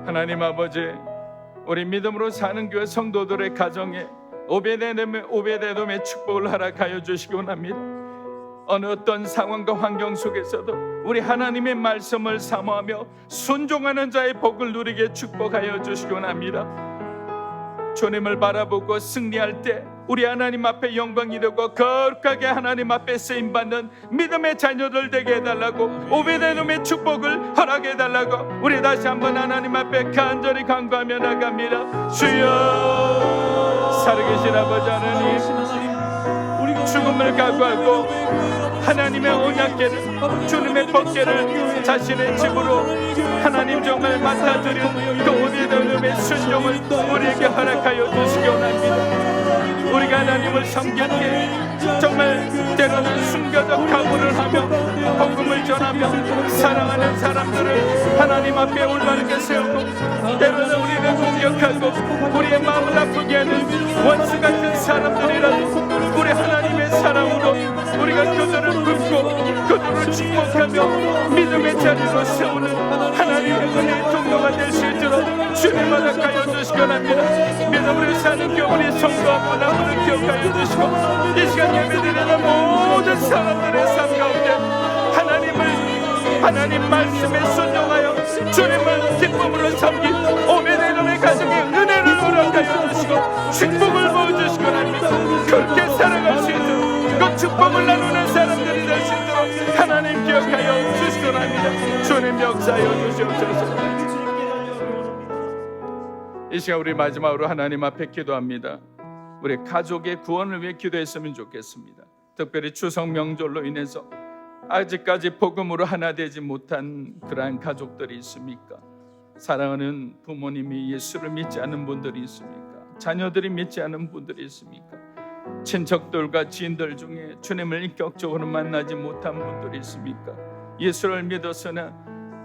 하나님 아버지, 우리 믿음으로 사는 교회 성도들의 가정에 오베데돔의 축복을 허락하여 주시기 원합니다. 어느 어떤 상황과 환경 속에서도 우리 하나님의 말씀을 사모하며 순종하는 자의 복을 누리게 축복하여 주시기 원합니다. 주님을 바라보고 승리할 때 우리 하나님 앞에 영광이 되고 거룩하게 하나님 앞에 쓰임받는 믿음의 자녀들 되게 해달라고 오베데돔의 축복을 허락해달라고 우리 다시 한번 하나님 앞에 간절히 간구하며 나갑니다. 주여, 살아계신 아버지 하나님, 죽음을 각오하고 하나님의 언약궤를 주님의 법궤를 자신의 집으로 하나님 정말 맡아들인 그 오베데돔의 순종을 우리에게 허락하여 주시기 원합니다. 우리가 하나님을 섬길 때 정말 때로는 숨겨져 각오를 하며 복음을 전하며 사랑하는 사람들을 하나님 앞에 올바르게 세우고 때로는 우리를 공격하고 우리의 마음을 아프게 하는 원수 같은 사람들이라도 우리 하나님의 사랑으로 우리가 그들을 품고 그들을 축복하며 믿음의 자리로 세우는 하나님의 은혜의 통로가 될 수 있도록 주님 허락하여 주시기 바랍니다. 믿음으로 사는 교우리 성도 한 분 한 분을 기억하여 주시고 이 시간 예배드리는 모든 사람들의 삶 가운데 하나님 말씀에 순종하여 주님을 기쁨으로 섬긴 오베데돔의 가정에 은혜를 허락하여 주시고 축복을 부어주시기 바랍니다. 그렇게 살아갈 수 있도록 그 축복을 나누는 사람들이 될 수 있도록 하나님 기억하여 주시기 바랍니다. 주님 역사하여 주시옵소서. 이 시간 우리 마지막으로 하나님 앞에 기도합니다. 우리 가족의 구원을 위해 기도했으면 좋겠습니다. 특별히 추석 명절로 인해서 아직까지 복음으로 하나 되지 못한 그러한 가족들이 있습니까? 사랑하는 부모님이 예수를 믿지 않은 분들이 있습니까? 자녀들이 믿지 않은 분들이 있습니까? 친척들과 지인들 중에 주님을 인격적으로 만나지 못한 분들이 있습니까? 예수를 믿었으나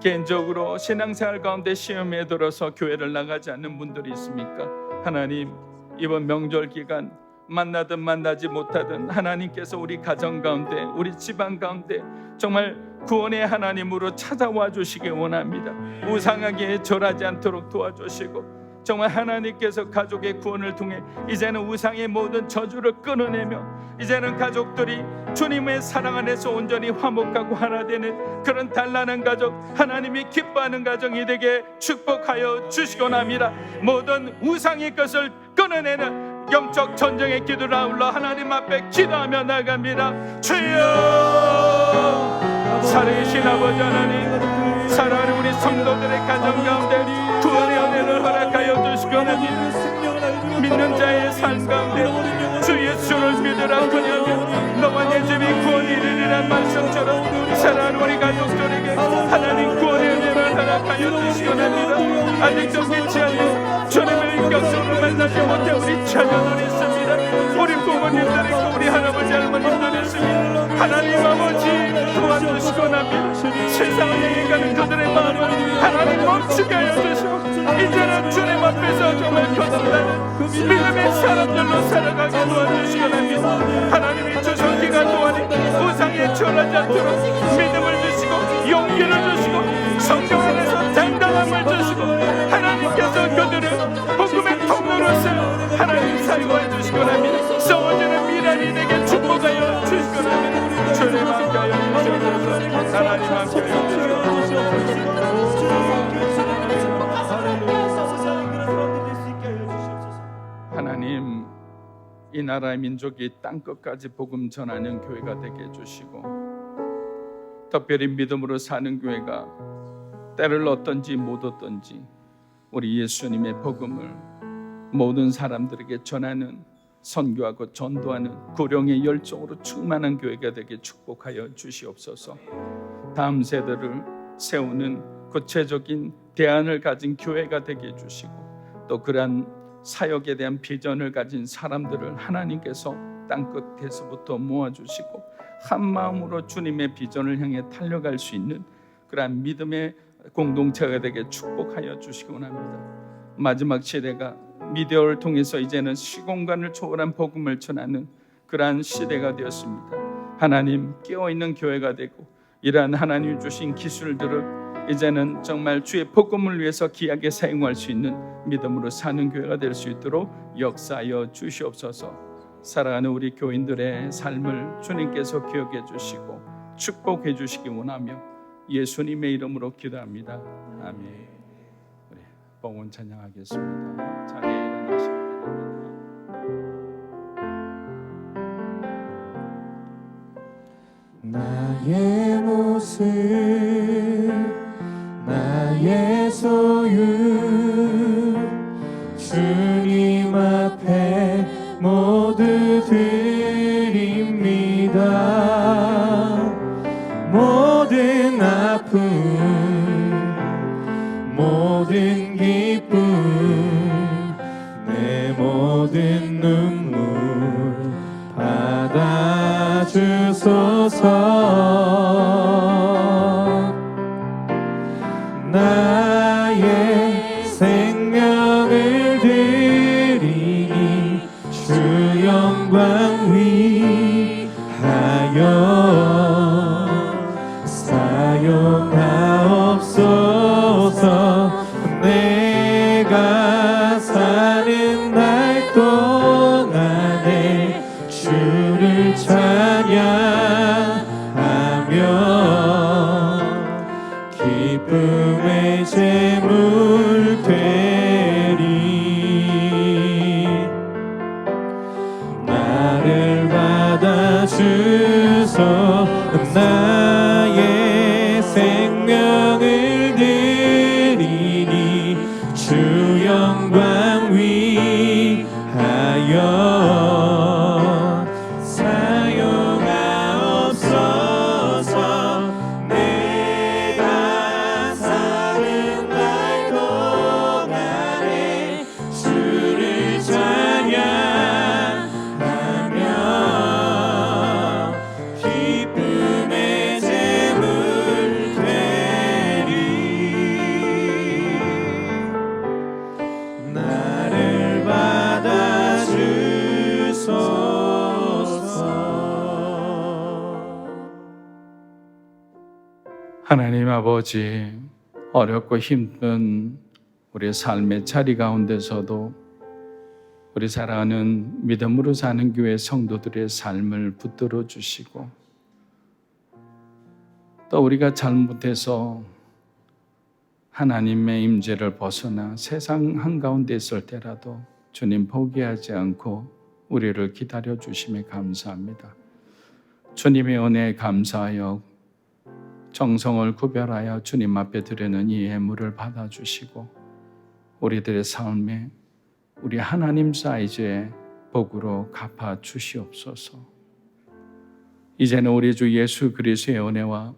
개인적으로 신앙생활 가운데 시험에 들어서 교회를 나가지 않는 분들이 있습니까? 하나님, 이번 명절 기간 만나든 만나지 못하든 하나님께서 우리 가정 가운데 우리 집안 가운데 정말 구원의 하나님으로 찾아와 주시기 원합니다. 우상에게 절하지 않도록 도와주시고 정말 하나님께서 가족의 구원을 통해 이제는 우상의 모든 저주를 끊어내며 이제는 가족들이 주님의 사랑 안에서 온전히 화목하고 하나 되는 그런 단란한 가족, 하나님이 기뻐하는 가정이 되게 축복하여 주시기 원합니다. 모든 우상의 것을 끊어내는 영적 전쟁의 기도를 아울러 하나님 앞에 기도하며 나갑니다. 주여, 살아계신 아버지 하나님, 사랑하는 우리 성도들의 가정 가운데 구원의 은혜를 허락하여 주시기 원합니다. 믿는 자의 삶 가운데 주 예수를 믿으라 그녀는 너와 내 집이 구원이 이르리란 말씀처럼 사랑하는 우리 가족들에게 하나님 구원의 은혜를 허락하여 주시기 원합니다. 아직도 믿지 않는 주님을 인격적으로 만나지 못해 우리 자녀들이 있습니다. 우리 부모님들이 있고 우리 할아버지 할머님들이 있습니다. 하나님 아버지 도와주시기 원합니다. 세상을 향해 가는 그들의 믿음의 사람들로 살아가게 도와주시기 원합니다. 하나님이 주신 기간 동안에 우상에 취하지 않도록 믿음을 주시고 용기를 주시고 성령 안에서 당당함을 주시고 하나님께서 그들을 복음의 통로로서 하나님 사용해 주시기 원합니다. 썩어지는 미랄이 되게 축복하여 주시기 원합니다. 주님 함께하여 주시옵소서. 하나님 함께하여 주시옵소서. 하나님, 이 나라의 민족이 땅끝까지 복음 전하는 교회가 되게 해주시고, 특별히 믿음으로 사는 교회가 때를 얻든지 못 얻든지 우리 예수님의 복음을 모든 사람들에게 전하는, 선교하고 전도하는 구령의 열정으로 충만한 교회가 되게 축복하여 주시옵소서. 다음 세대를 세우는 구체적인 대안을 가진 교회가 되게 해주시고, 또 그러한 사역에 대한 비전을 가진 사람들을 하나님께서 땅끝에서부터 모아주시고 한 마음으로 주님의 비전을 향해 달려갈 수 있는 그러한 믿음의 공동체가 되게 축복하여 주시기 원합니다. 마지막 시대가 미디어를 통해서 이제는 시공간을 초월한 복음을 전하는 그러한 시대가 되었습니다. 하나님, 깨어있는 교회가 되고 이러한 하나님 주신 기술들을 이제는 정말 주의 복음을 위해서 귀하게 사용할 수 있는 믿음으로 사는 교회가 될 수 있도록 역사하여 주시옵소서. 살아가는 우리 교인들의 삶을 주님께서 기억해 주시고 축복해 주시기 원하며 예수님의 이름으로 기도합니다. 아멘. 우리 봉헌 찬양하겠습니다. 자리에 일어나시기 바랍니다. 나의 모습, 나의 소유, 주님 앞에 모두 드립니다. 모든 아픔, 모든 기쁨, 내 모든 눈물 받아주소서. 나의 생명을 드리니 주 영광 위하여 사용하옵소서. 내가 사는 날 동안에 주를 찬양하며 기쁨의 제물 되리. 나를 받아주소. 나의 생명을 드리니 주 영광 위하여 사용하옵소서. 내가 사는 날 동안에 주를 찬양하며 기쁨의 제물 되리. 나를 받아주소서. 하나님 아버지, 어렵고 힘든 우리 삶의 자리 가운데서도 우리 사랑하는 믿음으로 사는 교회 성도들의 삶을 붙들어 주시고, 또 우리가 잘못해서 하나님의 임재를 벗어나 세상 한가운데 있을 때라도 주님 포기하지 않고 우리를 기다려 주심에 감사합니다. 주님의 은혜에 감사하여 정성을 구별하여 주님 앞에 드리는 이 예물을 받아주시고 우리들의 삶에 우리 하나님 사이즈의 복으로 갚아 주시옵소서. 이제는 우리 주 예수 그리스도의 은혜와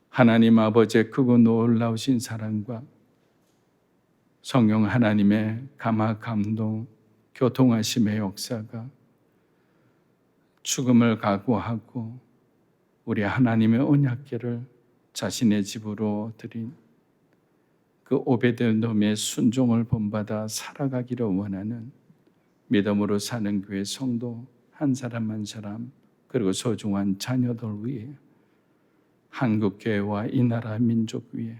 하나님 아버지의 크고 놀라우신 사랑과 성령 하나님의 감화 감동 교통하심의 역사가 죽음을 각오하고 우리 하나님의 언약궤를 자신의 집으로 드린 그 오베드돔의 순종을 본받아 살아가기를 원하는 믿음으로 사는 교회 성도 한 사람 한 사람, 그리고 소중한 자녀들 위해, 한국교회와 이 나라 민족 위해,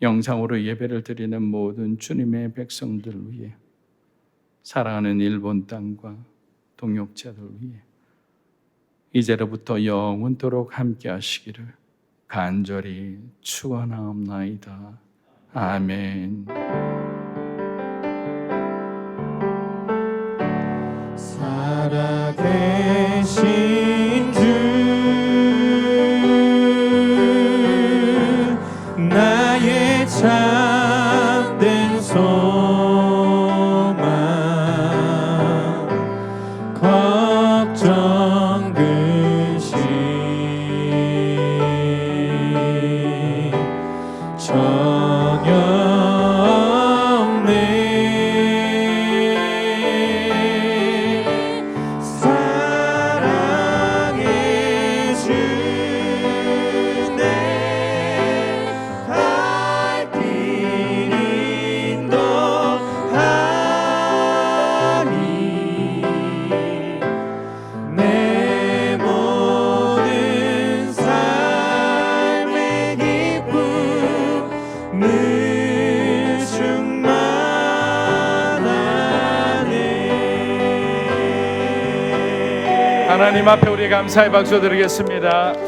영상으로 예배를 드리는 모든 주님의 백성들 위해, 사랑하는 일본 땅과 동역자들 위해 이제로부터 영원토록 함께 하시기를 간절히 축원하옵나이다. 아멘. 살아계신 주 나의 참된 소망 걱정 근심 전혀 하나님 앞에 우리 감사의 박수 드리겠습니다.